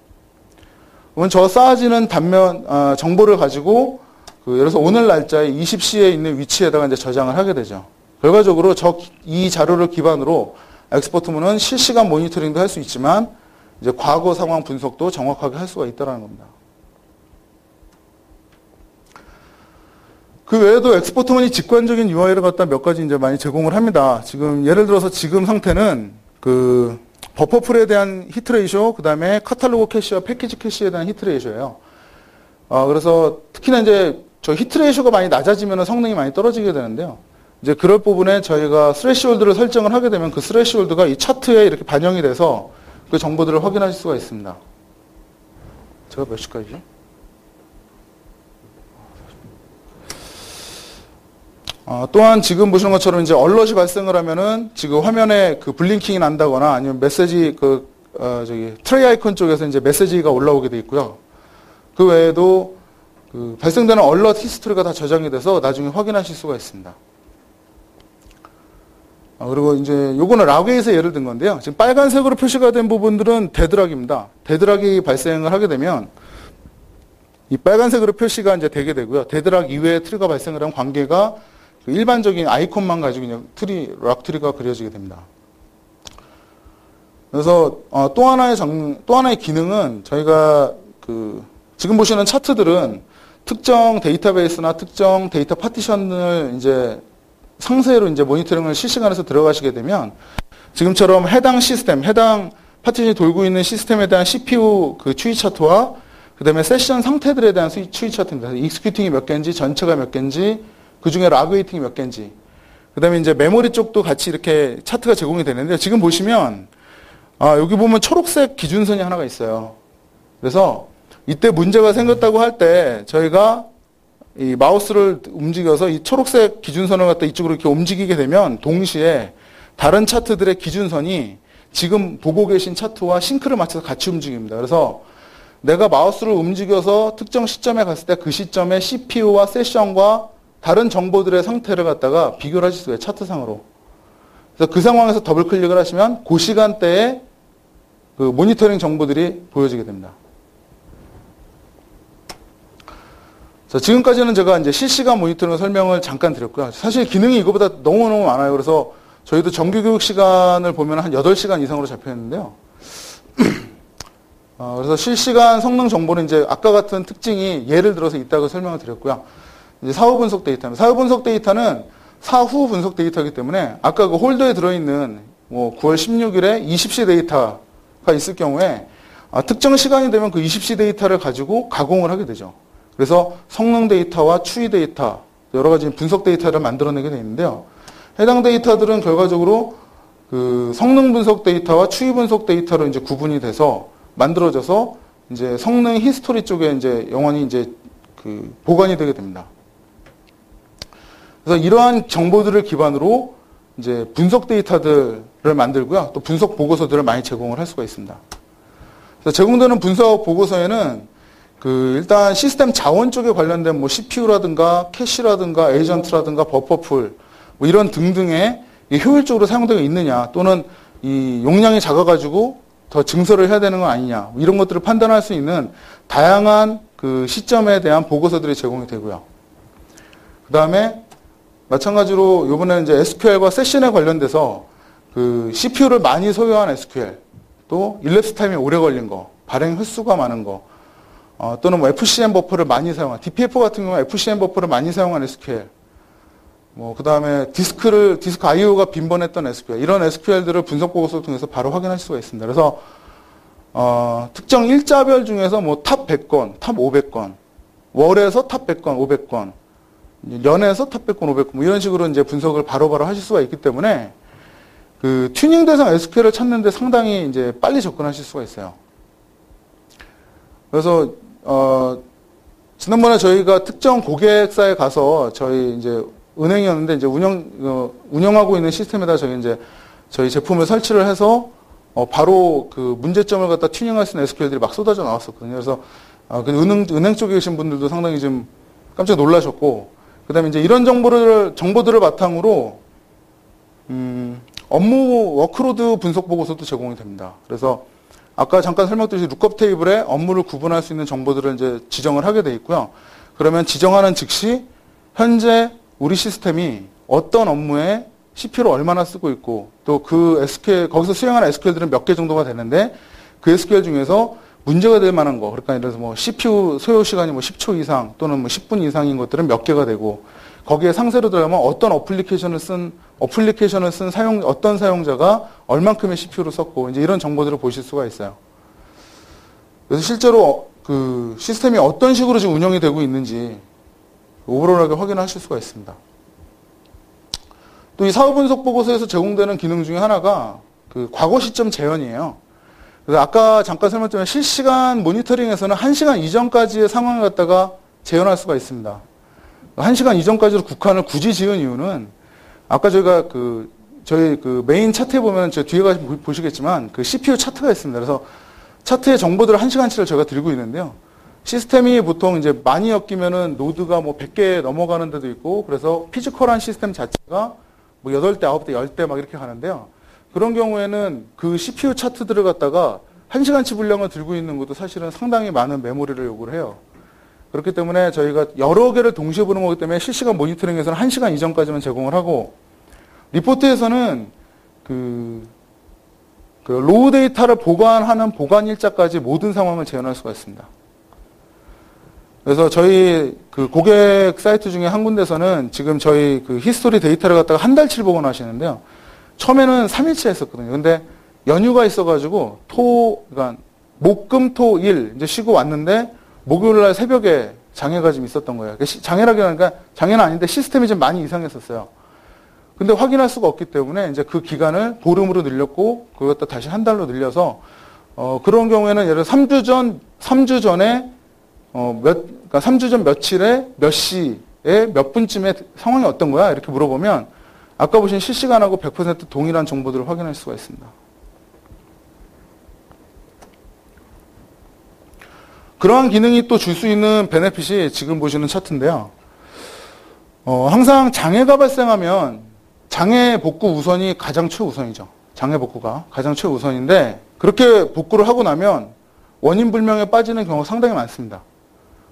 그러면 저 쌓아지는 단면, 정보를 가지고 예를 들어서 오늘 날짜에 20시에 있는 위치에다가 이제 저장을 하게 되죠. 결과적으로 이 자료를 기반으로 엑스포트문은 실시간 모니터링도 할 수 있지만 이제 과거 상황 분석도 정확하게 할 수가 있다는 겁니다. 그 외에도 엑스포트문이 직관적인 UI를 갖다 몇 가지 이제 많이 제공을 합니다. 지금 예를 들어서 지금 상태는 그 버퍼풀에 대한 히트 레이쇼, 그 다음에 카탈로그 캐시와 패키지 캐시에 대한 히트 레이쇼예요. 그래서 특히나 이제 저 히트 레이쇼가 많이 낮아지면 성능이 많이 떨어지게 되는데요. 이제 그럴 부분에 저희가 스레시홀드를 설정을 하게 되면 그 스레시홀드가 이 차트에 이렇게 반영이 돼서 그 정보들을 확인하실 수가 있습니다. 제가 몇 시까지죠? 또한 지금 보시는 것처럼 이제 얼럿이 발생을 하면은 지금 화면에 그 블링킹이 난다거나 아니면 메시지 트레이 아이콘 쪽에서 이제 메시지가 올라오게 돼 있고요. 그 외에도 그 발생되는 얼럿 히스토리가 다 저장이 돼서 나중에 확인하실 수가 있습니다. 그리고 이제 요거는 라그에서 예를 든 건데요. 지금 빨간색으로 표시가 된 부분들은 데드락입니다. 데드락이 발생을 하게 되면 이 빨간색으로 표시가 이제 되게 되고요. 데드락 이외에 트리가 발생을 한 관계가 그 일반적인 아이콘만 가지고 그냥 락 트리가 그려지게 됩니다. 그래서 또 하나의 기능은 저희가 그 지금 보시는 차트들은 특정 데이터베이스나 특정 데이터 파티션을 이제 상세로 이제 모니터링을 실시간에서 들어가시게 되면 지금처럼 해당 시스템, 해당 파티션이 돌고 있는 시스템에 대한 CPU 그 추이 차트와 그 다음에 세션 상태들에 대한 추이 차트입니다. 익스큐팅이 몇 개인지, 전체가 몇 개인지, 그 중에 라그 웨이팅이 몇 개인지, 그 다음에 이제 메모리 쪽도 같이 이렇게 차트가 제공이 되는데 지금 보시면 여기 보면 초록색 기준선이 하나가 있어요. 그래서 이때 문제가 생겼다고 할 때 저희가 이 마우스를 움직여서 이 초록색 기준선을 갖다 이쪽으로 이렇게 움직이게 되면 동시에 다른 차트들의 기준선이 지금 보고 계신 차트와 싱크를 맞춰서 같이 움직입니다. 그래서 내가 마우스를 움직여서 특정 시점에 갔을 때 그 시점에 CPU와 세션과 다른 정보들의 상태를 갖다가 비교를 하실 수가 있어요. 차트상으로. 그래서 그 상황에서 더블 클릭을 하시면 그 시간대에 그 모니터링 정보들이 보여지게 됩니다. 자, 지금까지는 제가 이제 실시간 모니터링 설명을 잠깐 드렸고요. 사실 기능이 이거보다 너무너무 많아요. 그래서 저희도 정규 교육 시간을 보면 한 8시간 이상으로 잡혀 있는데요. 그래서 실시간 성능 정보는 이제 아까 같은 특징이 예를 들어서 있다고 설명을 드렸고요. 이제 사후 분석 데이터입니다. 사후 분석 데이터는 사후 분석 데이터이기 때문에 아까 그 홀더에 들어있는 9월 16일에 20시 데이터가 있을 경우에 특정 시간이 되면 그 20시 데이터를 가지고 가공을 하게 되죠. 그래서 성능 데이터와 추이 데이터, 여러 가지 분석 데이터를 만들어내게 되어 있는데요. 해당 데이터들은 결과적으로 그 성능 분석 데이터와 추이 분석 데이터로 이제 구분이 돼서 만들어져서 이제 성능 히스토리 쪽에 이제 영원히 이제 그 보관이 되게 됩니다. 그래서 이러한 정보들을 기반으로 이제 분석 데이터들을 만들고요. 또 분석 보고서들을 많이 제공을 할 수가 있습니다. 그래서 제공되는 분석 보고서에는 그 일단 시스템 자원 쪽에 관련된 CPU라든가 캐시라든가 에이전트라든가 버퍼풀 이런 등등의 효율적으로 사용되고 있느냐, 또는 이 용량이 작아가지고 더 증설을 해야 되는 건 아니냐, 이런 것들을 판단할 수 있는 다양한 그 시점에 대한 보고서들이 제공이 되고요. 그 다음에 마찬가지로 이번에는 이제 SQL과 세션에 관련돼서 그 CPU를 많이 소유한 SQL, 또 일랩스 타임이 오래 걸린 거, 발행 횟수가 많은 거, 또는 FCM 버퍼를 많이 사용한, DPF 같은 경우는 FCM 버퍼를 많이 사용한 SQL, 그 다음에 디스크 IO가 빈번했던 SQL, 이런 SQL들을 분석 보고서를 통해서 바로 확인할 수가 있습니다. 그래서, 특정 일자별 중에서 탑 100건, 탑 500건, 월에서 탑 100건, 500건, 년에서 탑 100건, 500건, 이런 식으로 이제 분석을 바로바로 하실 수가 있기 때문에, 그 튜닝 대상 SQL을 찾는데 상당히 이제 빨리 접근하실 수가 있어요. 그래서 지난번에 저희가 특정 고객사에 가서 저희 이제 은행이었는데 이제 운영하고 있는 시스템에다 저희 제품을 설치를 해서 바로 그 문제점을 갖다 튜닝할 수 있는 SQL들이 막 쏟아져 나왔었거든요. 그래서 그 은행 쪽에 계신 분들도 상당히 좀 깜짝 놀라셨고, 그다음에 이제 이런 정보들을 바탕으로 업무 워크로드 분석 보고서도 제공이 됩니다. 그래서 아까 잠깐 설명드린 룩업 테이블에 업무를 구분할 수 있는 정보들을 이제 지정을 하게 돼 있고요. 그러면 지정하는 즉시 현재 우리 시스템이 어떤 업무에 CPU를 얼마나 쓰고 있고 또 그 SQL 거기서 수행하는 SQL들은 몇 개 정도가 되는데 그 SQL 중에서 문제가 될 만한 거, 그러니까 예를 들어서 뭐 CPU 소요 시간이 뭐 10초 이상 또는 뭐 10분 이상인 것들은 몇 개가 되고 거기에 상세로 들어가면 어떤 어플리케이션을 쓴 어떤 사용자가 얼만큼의 CPU를 썼고 이제 이런 정보들을 보실 수가 있어요. 그래서 실제로 그 시스템이 어떤 식으로 지금 운영이 되고 있는지 오버롤하게 확인하실 수가 있습니다. 또 이 사후 분석 보고서에서 제공되는 기능 중에 하나가 그 과거 시점 재현이에요. 그래서 아까 잠깐 설명드린 실시간 모니터링에서는 1시간 이전까지의 상황을 갖다가 재현할 수가 있습니다. 1시간 이전까지로 국한을 굳이 지은 이유는 아까 저희가 저희 그 메인 차트에 보면 저 뒤에 가서 보시겠지만 그 CPU 차트가 있습니다. 그래서 차트의 정보들을 1시간치를 저희가 들고 있는데요. 시스템이 보통 이제 많이 엮이면은 노드가 뭐 100개 넘어가는 데도 있고 그래서 피지컬한 시스템 자체가 뭐 8대, 9대, 10대 막 이렇게 가는데요. 그런 경우에는 그 CPU 차트들을 갖다가 1시간치 분량을 들고 있는 것도 사실은 상당히 많은 메모리를 요구를 해요. 그렇기 때문에 저희가 여러 개를 동시에 보는 거기 때문에 실시간 모니터링에서는 1시간 이전까지만 제공을 하고 리포트에서는 그 로우 데이터를 보관하는 보관 일자까지 모든 상황을 재현할 수가 있습니다. 그래서 저희 그 고객 사이트 중에 한 군데서는 지금 저희 그 히스토리 데이터를 갖다가 한 달치를 보관하시는데요. 처음에는 3일치 했었거든요. 근데 연휴가 있어가지고 그러니까 목, 금, 토, 일 이제 쉬고 왔는데 목요일 날 새벽에 장애가 좀 있었던 거예요. 장애라기보니까 장애는 아닌데 시스템이 좀 많이 이상했었어요. 근데 확인할 수가 없기 때문에 이제 그 기간을 보름으로 늘렸고 그걸 갖다 다시 한 달로 늘려서 그런 경우에는 예를 들어 3주 전에 그러니까 3주 전 며칠에 몇 시에 몇 분쯤에 상황이 어떤 거야? 이렇게 물어보면 아까 보신 실시간하고 100% 동일한 정보들을 확인할 수가 있습니다. 그러한 기능이 또 줄 수 있는 베네핏이 지금 보시는 차트인데요. 항상 장애가 발생하면 장애 복구 우선이 가장 최우선이죠. 장애 복구가 가장 최우선인데 그렇게 복구를 하고 나면 원인 불명에 빠지는 경우가 상당히 많습니다.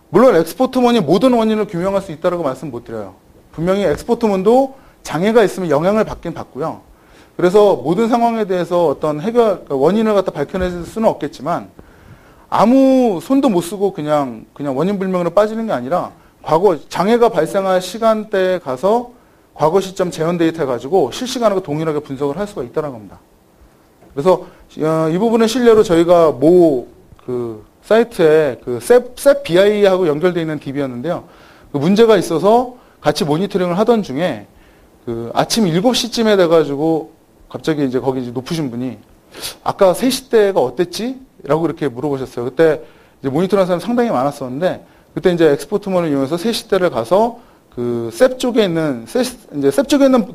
물론 엑스포트문이 모든 원인을 규명할 수 있다고 말씀 못 드려요. 분명히 엑스포트문도 장애가 있으면 영향을 받긴 받고요. 그래서 모든 상황에 대해서 어떤 원인을 갖다 밝혀낼 수는 없겠지만 아무 손도 못 쓰고 그냥 원인 불명으로 빠지는 게 아니라 과거 장애가 발생할 시간대에 가서 과거 시점 재현 데이터 가지고 실시간으로 동일하게 분석을 할 수가 있다는 겁니다. 그래서 이 부분은 실례로 저희가 사이트에 그 SAP BI하고 연결되어 있는 DB였는데요. 그 문제가 있어서 같이 모니터링을 하던 중에 그 아침 7시쯤에 돼가지고 갑자기 이제 거기 이제 높으신 분이 아까 3시 때가 어땠지? 라고 이렇게 물어보셨어요. 그때 이제 모니터하는 사람이 상당히 많았었는데 그때 이제 엑스포트문을 이용해서 3시 때를 가서 그 셉 쪽에 있는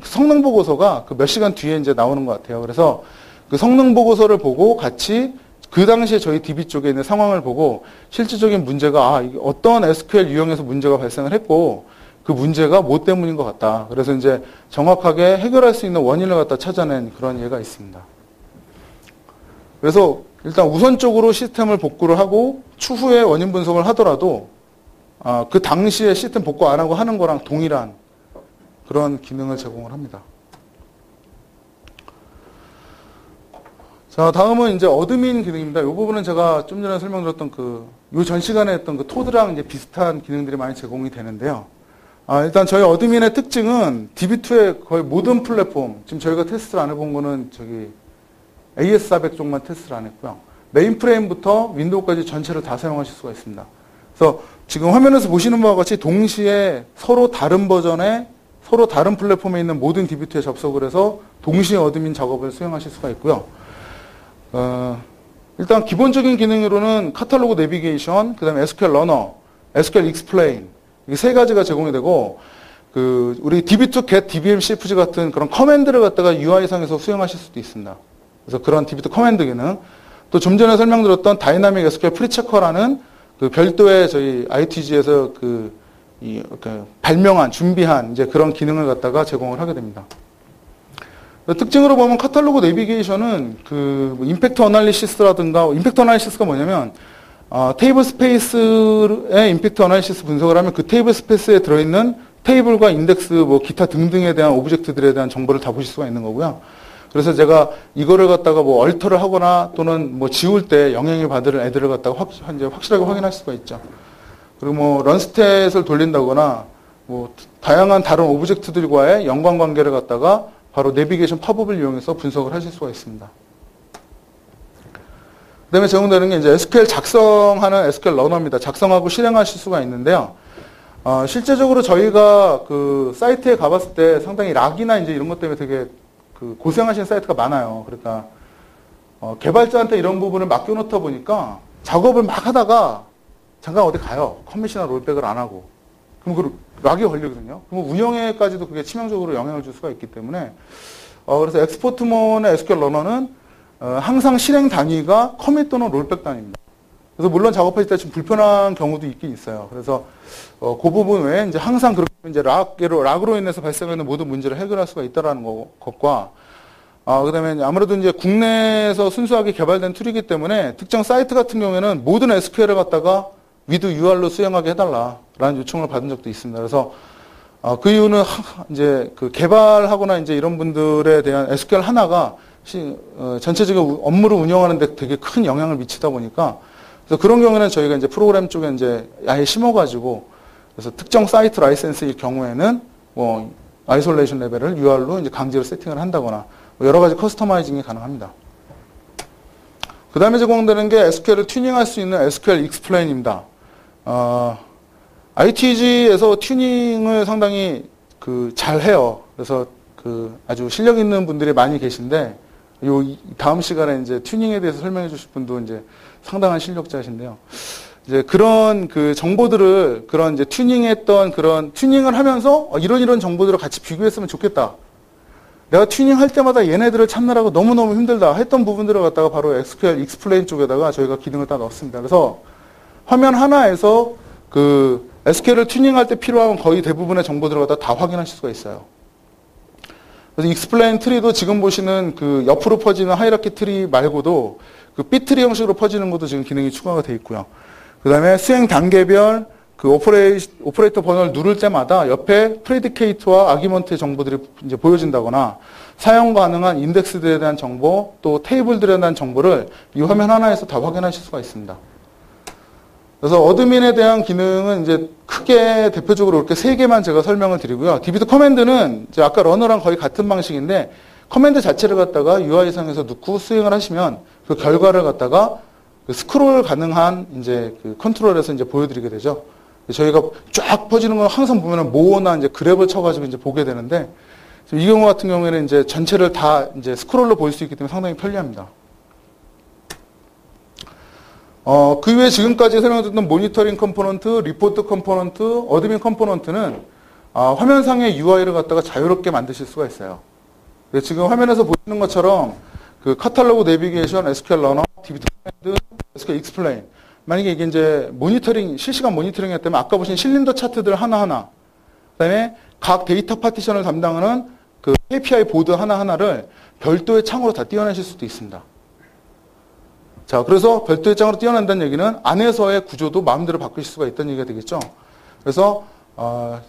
성능 보고서가 그 몇 시간 뒤에 이제 나오는 것 같아요. 그래서 그 성능 보고서를 보고 같이 그 당시에 저희 DB 쪽에 있는 상황을 보고 실질적인 문제가 이게 어떤 SQL 유형에서 문제가 발생을 했고 그 문제가 뭐 때문인 것 같다. 그래서 이제 정확하게 해결할 수 있는 원인을 갖다 찾아낸 그런 예가 있습니다. 그래서 일단 우선적으로 시스템을 복구를 하고 추후에 원인 분석을 하더라도 그 당시에 시스템 복구 안 하고 하는 거랑 동일한 그런 기능을 제공을 합니다. 자, 다음은 이제 어드민 기능입니다. 이 부분은 제가 좀 전에 설명드렸던 요 전 시간에 했던 그 토드랑 이제 비슷한 기능들이 많이 제공이 되는데요. 일단 저희 어드민의 특징은 DB2의 거의 모든 플랫폼, 지금 저희가 테스트를 안 해본 거는 AS400 쪽만 테스트를 안 했고요. 메인프레임부터 윈도우까지 전체를 다 사용하실 수가 있습니다. 그래서 지금 화면에서 보시는 바와 같이 동시에 서로 다른 버전의 서로 다른 플랫폼에 있는 모든 DB2에 접속을 해서 동시에 어드민 작업을 수행하실 수가 있고요. 일단 기본적인 기능으로는 카탈로그 내비게이션, 그 다음에 SQL 러너, SQL 익스플레인 이 세 가지가 제공이 되고 우리 DB2 get dbm cfg 같은 그런 커맨드를 갖다가 UI상에서 수행하실 수도 있습니다. 그래서 그런 DB2 커맨드 기능, 또 좀 전에 설명드렸던 다이나믹 SQL 프리체커라는 별도의 저희 ITG에서 발명한, 준비한 이제 그런 기능을 갖다가 제공을 하게 됩니다. 특징으로 보면 카탈로그 내비게이션은 임팩트 어널리시스라든가, 임팩트 어널리시스가 뭐냐면, 테이블 스페이스의 임팩트 어널리시스 분석을 하면 그 테이블 스페이스에 들어있는 테이블과 인덱스, 기타 등등에 대한 오브젝트들에 대한 정보를 다 보실 수가 있는 거고요. 그래서 제가 이거를 갖다가 얼터를 하거나 또는 지울 때 영향을 받을 애들을 갖다가 확실하게 확인할 수가 있죠. 그리고 런스탯을 돌린다거나 다양한 다른 오브젝트들과의 연관관계를 갖다가 바로 내비게이션 팝업을 이용해서 분석을 하실 수가 있습니다. 그 다음에 제공되는 게 이제 SQL 작성하는 SQL 러너입니다. 작성하고 실행하실 수가 있는데요. 실제적으로 저희가 사이트에 가봤을 때 상당히 락이나 이제 이런 것 때문에 되게 고생하시는 사이트가 많아요. 그러니까, 개발자한테 이런 부분을 맡겨놓다 보니까 작업을 막 하다가 잠깐 어디 가요. 커밋이나 롤백을 안 하고. 그럼 락이 걸리거든요. 그럼 운영에까지도 그게 치명적으로 영향을 줄 수가 있기 때문에, 그래서 엑스포트몬의 SQL 러너는 항상 실행 단위가 커밋 또는 롤백 단위입니다. 그래서 물론 작업하실 때 좀 불편한 경우도 있긴 있어요. 그래서 그 부분 외에 이제 항상 그렇게 이제 락으로 인해서 발생하는 모든 문제를 해결할 수가 있다라는 것과, 그다음에 아무래도 이제 국내에서 순수하게 개발된 툴이기 때문에 특정 사이트 같은 경우에는 모든 SQL을 갖다가 위드 UR로 수행하게 해달라라는 요청을 받은 적도 있습니다. 그래서 그 이유는 이제 개발하거나 이제 이런 분들에 대한 SQL 하나가 전체적인 업무를 운영하는데 되게 큰 영향을 미치다 보니까, 그래서 그런 경우에는 저희가 이제 프로그램 쪽에 이제 아예 심어가지고, 그래서 특정 사이트 라이센스일 경우에는 아이솔레이션 레벨을 UR로 이제 강제로 세팅을 한다거나 여러 가지 커스터마이징이 가능합니다. 그 다음에 제공되는 게 SQL을 튜닝할 수 있는 SQL 익스플레인입니다. ITG에서 튜닝을 상당히 잘 해요. 그래서 아주 실력 있는 분들이 많이 계신데, 다음 시간에 이제 튜닝에 대해서 설명해 주실 분도 이제 상당한 실력자이신데요. 이제 그런 정보들을 이제 튜닝했던 그런 튜닝을 하면서 이런 정보들을 같이 비교했으면 좋겠다. 내가 튜닝할 때마다 얘네들을 찾느라고 너무너무 힘들다 했던 부분들을 갖다가 바로 SQL 익스플레인 쪽에다가 저희가 기능을 다 넣었습니다. 그래서 화면 하나에서 SQL을 튜닝할 때 필요한 거의 대부분의 정보들을 갖다 다 확인하실 수가 있어요. 그래서 익스플레인 트리도 지금 보시는 옆으로 퍼지는 하이라키 트리 말고도 B트리 형식으로 퍼지는 것도 지금 기능이 추가가 되어 있고요. 그 다음에 수행 단계별 오퍼레이터 번호를 누를 때마다 옆에 프레디케이트와 아기먼트의 정보들이 이제 보여진다거나 사용 가능한 인덱스들에 대한 정보 또 테이블들에 대한 정보를 이 화면 하나에서 다 확인하실 수가 있습니다. 그래서 어드민에 대한 기능은 이제 크게 대표적으로 이렇게 3개만 제가 설명을 드리고요. DB2 커맨드는 이제 아까 러너랑 거의 같은 방식인데 커맨드 자체를 갖다가 UI상에서 넣고 수행을 하시면 그 결과를 갖다가 스크롤 가능한 이제 컨트롤에서 이제 보여드리게 되죠. 저희가 쫙 퍼지는 건 항상 보면은 모어나 이제 그랩을 쳐가지고 이제 보게 되는데 이 경우 같은 경우에는 이제 전체를 다 이제 스크롤로 볼 수 있기 때문에 상당히 편리합니다. 그 이외에 지금까지 설명드렸던 모니터링 컴포넌트, 리포트 컴포넌트, 어드민 컴포넌트는 화면상의 UI를 갖다가 자유롭게 만드실 수가 있어요. 지금 화면에서 보시는 것처럼 카탈로그 내비게이션, SQL 러너, DB2 커맨드, SQL 익스플레인. 만약에 이게 이제 실시간 모니터링 했다면 아까 보신 실린더 차트들 하나하나, 그 다음에 각 데이터 파티션을 담당하는 KPI 보드 하나하나를 별도의 창으로 다 띄워내실 수도 있습니다. 자, 그래서 별도의 창으로 띄워낸다는 얘기는 안에서의 구조도 마음대로 바꾸실 수가 있다는 얘기가 되겠죠. 그래서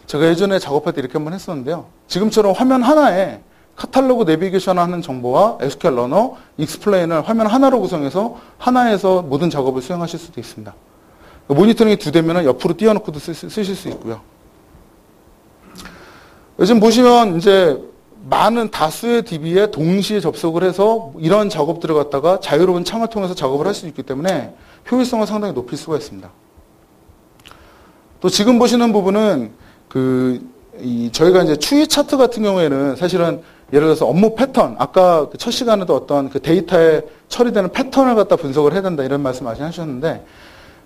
제가 예전에 작업할 때 이렇게 한번 했었는데요. 지금처럼 화면 하나에 카탈로그 내비게이션 하는 정보와 SQL 러너, 익스플레인을 화면 하나로 구성해서 하나에서 모든 작업을 수행하실 수도 있습니다. 모니터링이 2대면 옆으로 띄워놓고도 쓰실 수 있고요. 요즘 보시면 이제 많은 다수의 DB에 동시에 접속을 해서 이런 작업들을 갖다가 자유로운 창을 통해서 작업을 할 수 있기 때문에 효율성을 상당히 높일 수가 있습니다. 또 지금 보시는 부분은 저희가 이제 추이 차트 같은 경우에는 사실은 예를 들어서 업무 패턴, 아까 첫 시간에도 어떤 그 데이터에 처리되는 패턴을 갖다 분석을 해야 된다 이런 말씀 하셨는데,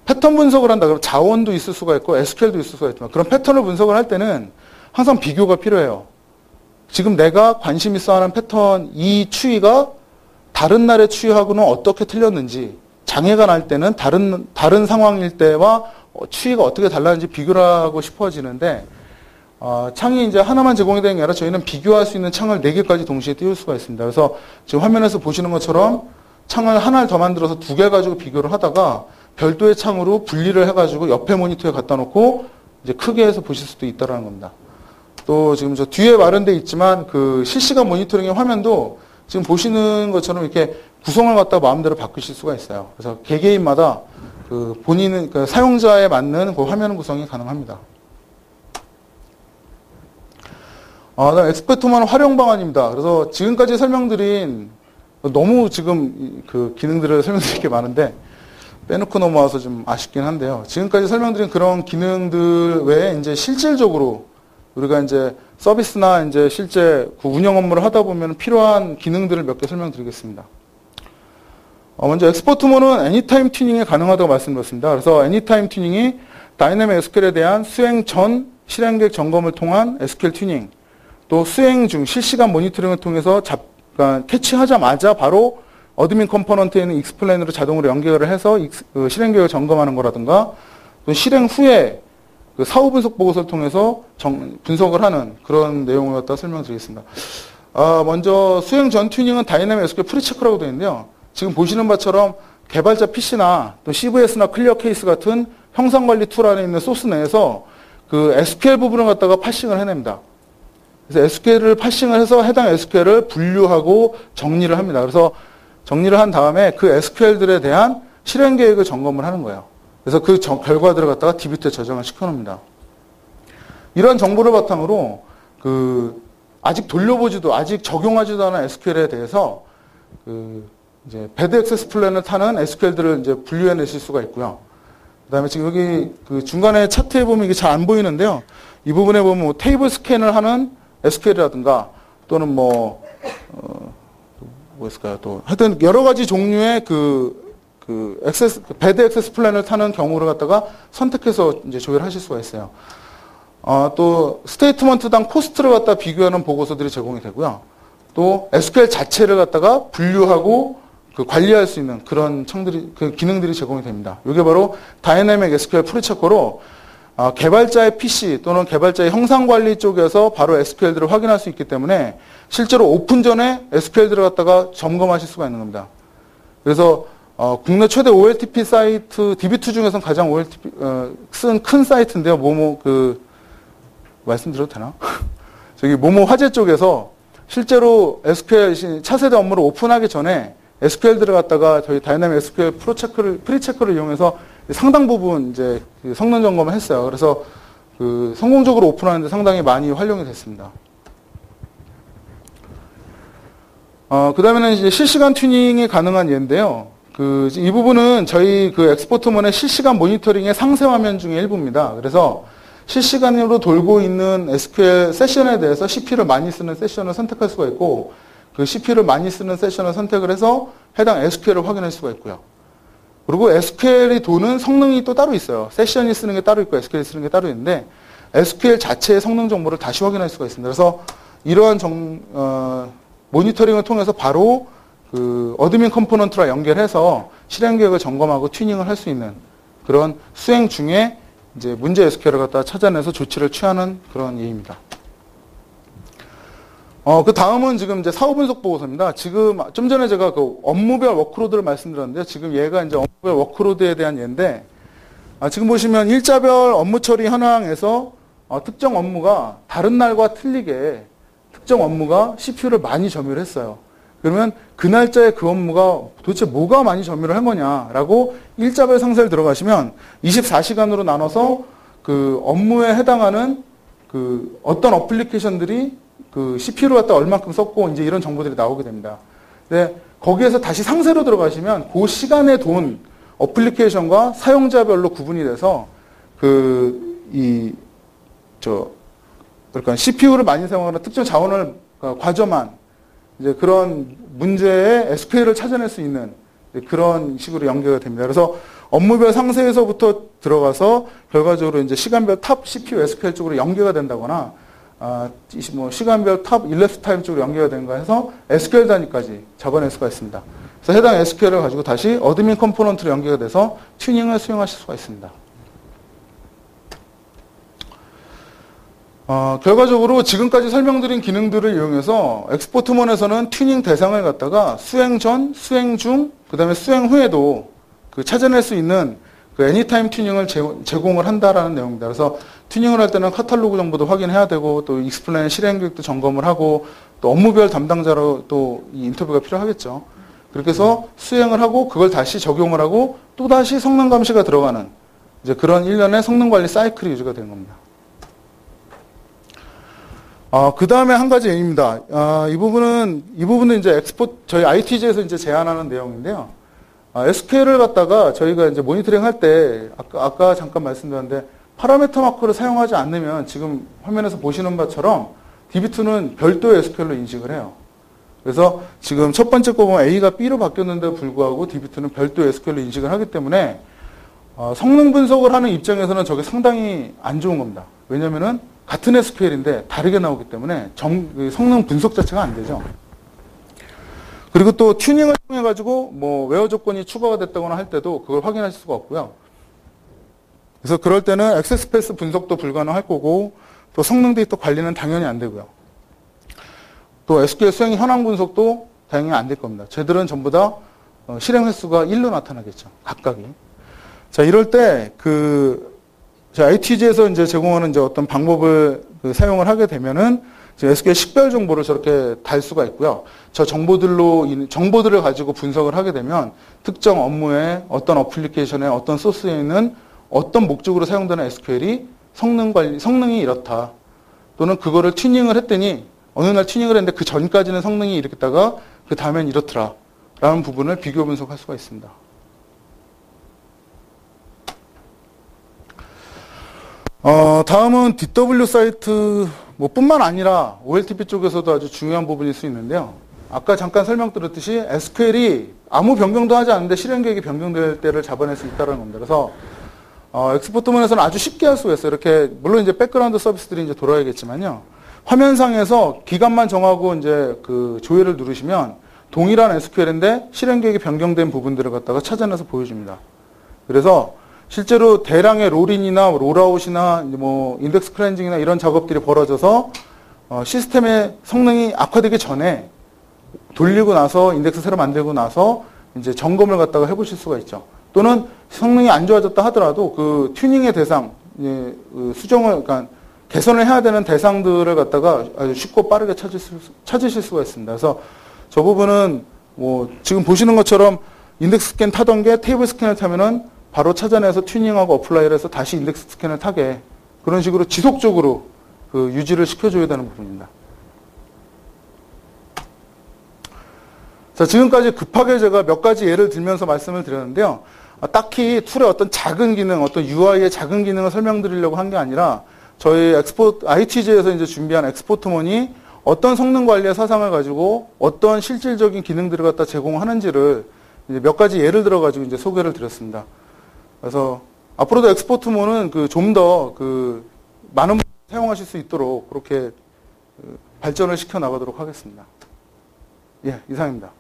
패턴 분석을 한다 그러면 자원도 있을 수가 있고 SQL도 있을 수가 있지만, 그런 패턴을 분석을 할 때는 항상 비교가 필요해요. 지금 내가 관심 있어 하는 패턴, 이 추이가 다른 날의 추이하고는 어떻게 틀렸는지, 장애가 날 때는 다른 상황일 때와 추이가 어떻게 달랐는지 비교를 하고 싶어지는데, 창이 이제 하나만 제공이 되는 게 아니라 저희는 비교할 수 있는 창을 4개까지 동시에 띄울 수가 있습니다. 그래서 지금 화면에서 보시는 것처럼 창을 하나를 더 만들어서 2개 가지고 비교를 하다가 별도의 창으로 분리를 해가지고 옆에 모니터에 갖다 놓고 이제 크게 해서 보실 수도 있다라는 겁니다. 또 지금 저 뒤에 마련되어 있지만 그 실시간 모니터링의 화면도 지금 보시는 것처럼 이렇게 구성을 갖다 마음대로 바꾸실 수가 있어요. 그래서 개개인마다 그 본인은 그 사용자에 맞는 그 화면 구성이 가능합니다. 다음 엑스퍼트만 활용 방안입니다. 그래서 지금까지 설명드린 너무 지금 그 기능들을 설명드릴 게 많은데 빼놓고 넘어와서 좀 아쉽긴 한데요. 지금까지 설명드린 그런 기능들 외에 이제 실질적으로 우리가 이제 서비스나 이제 실제 그 운영 업무를 하다 보면 필요한 기능들을 몇 개 설명드리겠습니다. 먼저 엑스포트모는 애니타임 튜닝이 가능하다고 말씀드렸습니다. 그래서 애니타임 튜닝이 다이내믹 SQL에 대한 수행 전 실행 계획 점검을 통한 SQL 튜닝, 또 수행 중 실시간 모니터링을 통해서 그러니까 캐치하자마자 바로 어드민 컴포넌트에 있는 익스플레인으로 자동으로 연결을 해서 실행 계획을 점검하는 거라든가, 또 실행 후에 그 사후 분석 보고서를 통해서 분석을 하는 그런 내용을 갖다 설명드리겠습니다. 먼저 수행 전 튜닝은 다이내믹 SQL 프리체크라고 되어 있는데요. 지금 보시는 바처럼 개발자 PC나 또 CVS나 클리어 케이스 같은 형상관리 툴 안에 있는 소스 내에서 그 SQL 부분을 갖다가 파싱을 해냅니다. 그래서 SQL을 파싱을 해서 해당 SQL을 분류하고 정리를 합니다. 그래서 정리를 한 다음에 그 SQL들에 대한 실행 계획을 점검을 하는 거예요. 그래서 그 결과들을 갖다가 DB2에 저장을 시켜놓습니다. 이런 정보를 바탕으로 아직 적용하지도 않은 SQL에 대해서 이제 배드 액세스 플랜을 타는 SQL들을 이제 분류해내실 수가 있고요. 그다음에 지금 여기 그 중간에 차트에 보면 이게 잘 안 보이는데요. 이 부분에 보면 뭐 테이블 스캔을 하는 SQL이라든가 또는 뭐 있을까요? 또 하여튼 여러 가지 종류의 배드 액세스 플랜을 타는 경우를 갖다가 선택해서 이제 조율하실 수가 있어요. 또 스테이트먼트당 코스트를 갖다 비교하는 보고서들이 제공이 되고요. 또 SQL 자체를 갖다가 분류하고 관리할 수 있는 그런 기능들이 제공이 됩니다. 이게 바로 다이내믹 SQL 프리체커로 개발자의 PC 또는 개발자의 형상관리 쪽에서 바로 SQL들을 확인할 수 있기 때문에 실제로 오픈 전에 SQL들을 갖다가 점검하실 수가 있는 겁니다. 그래서 국내 최대 OLTP 사이트 DB2 중에서는 가장 OLTP 쓴 큰 사이트인데요. 말씀드려도 되나? 저기 화재 쪽에서 실제로 SQL 차세대 업무를 오픈하기 전에 SQL들을 갖다가 저희 다이내믹 SQL 프리체크를 이용해서 상당 부분 이제 성능 점검을 했어요. 그래서 성공적으로 오픈하는데 상당히 많이 활용이 됐습니다. 그 다음에는 이제 실시간 튜닝이 가능한 예인데요. 이 부분은 저희 엑스포트몬의 실시간 모니터링의 상세 화면 중에 일부입니다. 그래서 실시간으로 돌고 있는 SQL 세션에 대해서 CPU를 많이 쓰는 세션을 선택할 수가 있고, 그 CPU를 많이 쓰는 세션을 선택을 해서 해당 SQL을 확인할 수가 있고요. 그리고 SQL이 도는 성능이 또 따로 있어요. 세션이 쓰는 게 따로 있고 SQL이 쓰는 게 따로 있는데 SQL 자체의 성능 정보를 다시 확인할 수가 있습니다. 그래서 이러한 모니터링을 통해서 바로 어드민 컴포넌트와 연결해서 실행 계획을 점검하고 튜닝을 할 수 있는 그런 수행 중에 이제 문제 SQL을 갖다 찾아내서 조치를 취하는 그런 예입니다. 그 다음은 지금 이제 사후 분석 보고서입니다. 지금 좀 전에 제가 업무별 워크로드를 말씀드렸는데요. 지금 얘가 이제 업무별 워크로드에 대한 예인데, 지금 보시면 일자별 업무 처리 현황에서 특정 업무가 다른 날과 틀리게 특정 업무가 CPU를 많이 점유를 했어요. 그러면 그 날짜에 그 업무가 도대체 뭐가 많이 점유를 한 거냐라고 일자별 상세를 들어가시면 24시간으로 나눠서 그 업무에 해당하는 어떤 어플리케이션들이 CPU를 갖다 얼마큼 썼고 이제 이런 정보들이 나오게 됩니다. 근데 거기에서 다시 상세로 들어가시면 그 시간에 돈 어플리케이션과 사용자별로 구분이 돼서 그러니까 CPU를 많이 사용하는 특정 자원을 과점한 이제 그런 문제에 SQL을 찾아낼 수 있는 그런 식으로 연계가 됩니다. 그래서 업무별 상세에서부터 들어가서 결과적으로 이제 시간별 탑 CPU SQL 쪽으로 연계가 된다거나 뭐 시간별 탑 일랩스 타임 쪽으로 연계가 된가 해서 SQL 단위까지 잡아낼 수가 있습니다. 그래서 해당 SQL을 가지고 다시 어드민 컴포넌트로 연계가 돼서 튜닝을 수행하실 수가 있습니다. 결과적으로 지금까지 설명드린 기능들을 이용해서 엑스포트몬에서는 튜닝 대상을 갖다가 수행 전, 수행 중, 그 다음에 수행 후에도 그 찾아낼 수 있는 그 애니타임 튜닝을 제공을 한다라는 내용입니다. 그래서 튜닝을 할 때는 카탈로그 정보도 확인해야 되고 또 익스플레인 실행 계획도 점검을 하고 또 업무별 담당자로 또 이 인터뷰가 필요하겠죠. 그렇게 해서 수행을 하고 그걸 다시 적용을 하고 또 다시 성능 감시가 들어가는 이제 그런 일련의 성능 관리 사이클이 유지가 되는 겁니다. 그 다음에 한 가지 예입니다. 이 부분은 이제 저희 ITG에서 이제 제안하는 내용인데요. SQL을 갖다가 저희가 이제 모니터링 할 때, 아까 잠깐 말씀드렸는데, 파라미터 마커를 사용하지 않으면 지금 화면에서 보시는 바처럼 DB2는 별도의 SQL로 인식을 해요. 그래서 지금 첫 번째 거 보면 A가 B로 바뀌었는데도 불구하고 DB2는 별도의 SQL로 인식을 하기 때문에, 성능 분석을 하는 입장에서는 저게 상당히 안 좋은 겁니다. 왜냐면은 같은 SQL인데 다르게 나오기 때문에 성능 분석 자체가 안 되죠. 그리고 또 튜닝을 통해 가지고 뭐 웨어 조건이 추가가 됐다거나 할 때도 그걸 확인하실 수가 없고요. 그래서 그럴 때는 액세스 패스 분석도 불가능할 거고 또 성능 데이터 관리는 당연히 안 되고요. 또 SQL 수행 현황 분석도 당연히 안 될 겁니다. 쟤들은 전부 다 실행 횟수가 1로 나타나겠죠. 각각이. 자, 이럴 때 ITG에서 이제 제공하는 이제 어떤 방법을 사용을 하게 되면은 SQL 식별 정보를 저렇게 달 수가 있고요. 저 정보들을 가지고 분석을 하게 되면 특정 업무에 어떤 어플리케이션에 어떤 소스에 있는 어떤 목적으로 사용되는 SQL이 성능이 이렇다. 또는 그거를 튜닝을 했더니 어느 날 튜닝을 했는데 그 전까지는 성능이 이렇다가 그 다음엔 이렇더라. 라는 부분을 비교 분석할 수가 있습니다. 다음은 DW 사이트 뿐만 아니라 OLTP 쪽에서도 아주 중요한 부분일 수 있는데요. 아까 잠깐 설명드렸듯이 SQL이 아무 변경도 하지 않는데 실행 계획이 변경될 때를 잡아낼 수 있다는 겁니다. 그래서 엑스포트문에서는 아주 쉽게 할 수가 있어요. 이렇게 물론 이제 백그라운드 서비스들이 이제 돌아야겠지만요. 화면상에서 기간만 정하고 이제 그 조회를 누르시면 동일한 SQL인데 실행 계획이 변경된 부분들을 갖다가 찾아내서 보여줍니다. 그래서 실제로 대량의 롤인이나 롤아웃이나 뭐 인덱스 클렌징이나 이런 작업들이 벌어져서 시스템의 성능이 악화되기 전에 돌리고 나서 인덱스 새로 만들고 나서 이제 점검을 갖다가 해보실 수가 있죠. 또는 성능이 안 좋아졌다 하더라도 그 튜닝의 대상, 그러니까 개선을 해야 되는 대상들을 갖다가 아주 쉽고 빠르게 찾으실 수가 있습니다. 그래서 저 부분은 뭐 지금 보시는 것처럼 인덱스 스캔 타던 게 테이블 스캔을 타면은 바로 찾아내서 튜닝하고 어플라이를 해서 다시 인덱스 스캔을 타게 그런 식으로 지속적으로 그 유지를 시켜줘야 되는 부분입니다. 자, 지금까지 급하게 제가 몇 가지 예를 들면서 말씀을 드렸는데요. 딱히 툴의 어떤 작은 기능, 어떤 UI의 작은 기능을 설명드리려고 한 게 아니라 저희 ITG에서 이제 준비한 엑스포트몬이 어떤 성능 관리의 사상을 가지고 어떤 실질적인 기능들을 갖다 제공하는지를 이제 몇 가지 예를 들어가지고 이제 소개를 드렸습니다. 그래서 앞으로도 엑스포트몬은 좀 더 많은 분들이 사용하실 수 있도록 그렇게 발전을 시켜 나가도록 하겠습니다. 예, 이상입니다.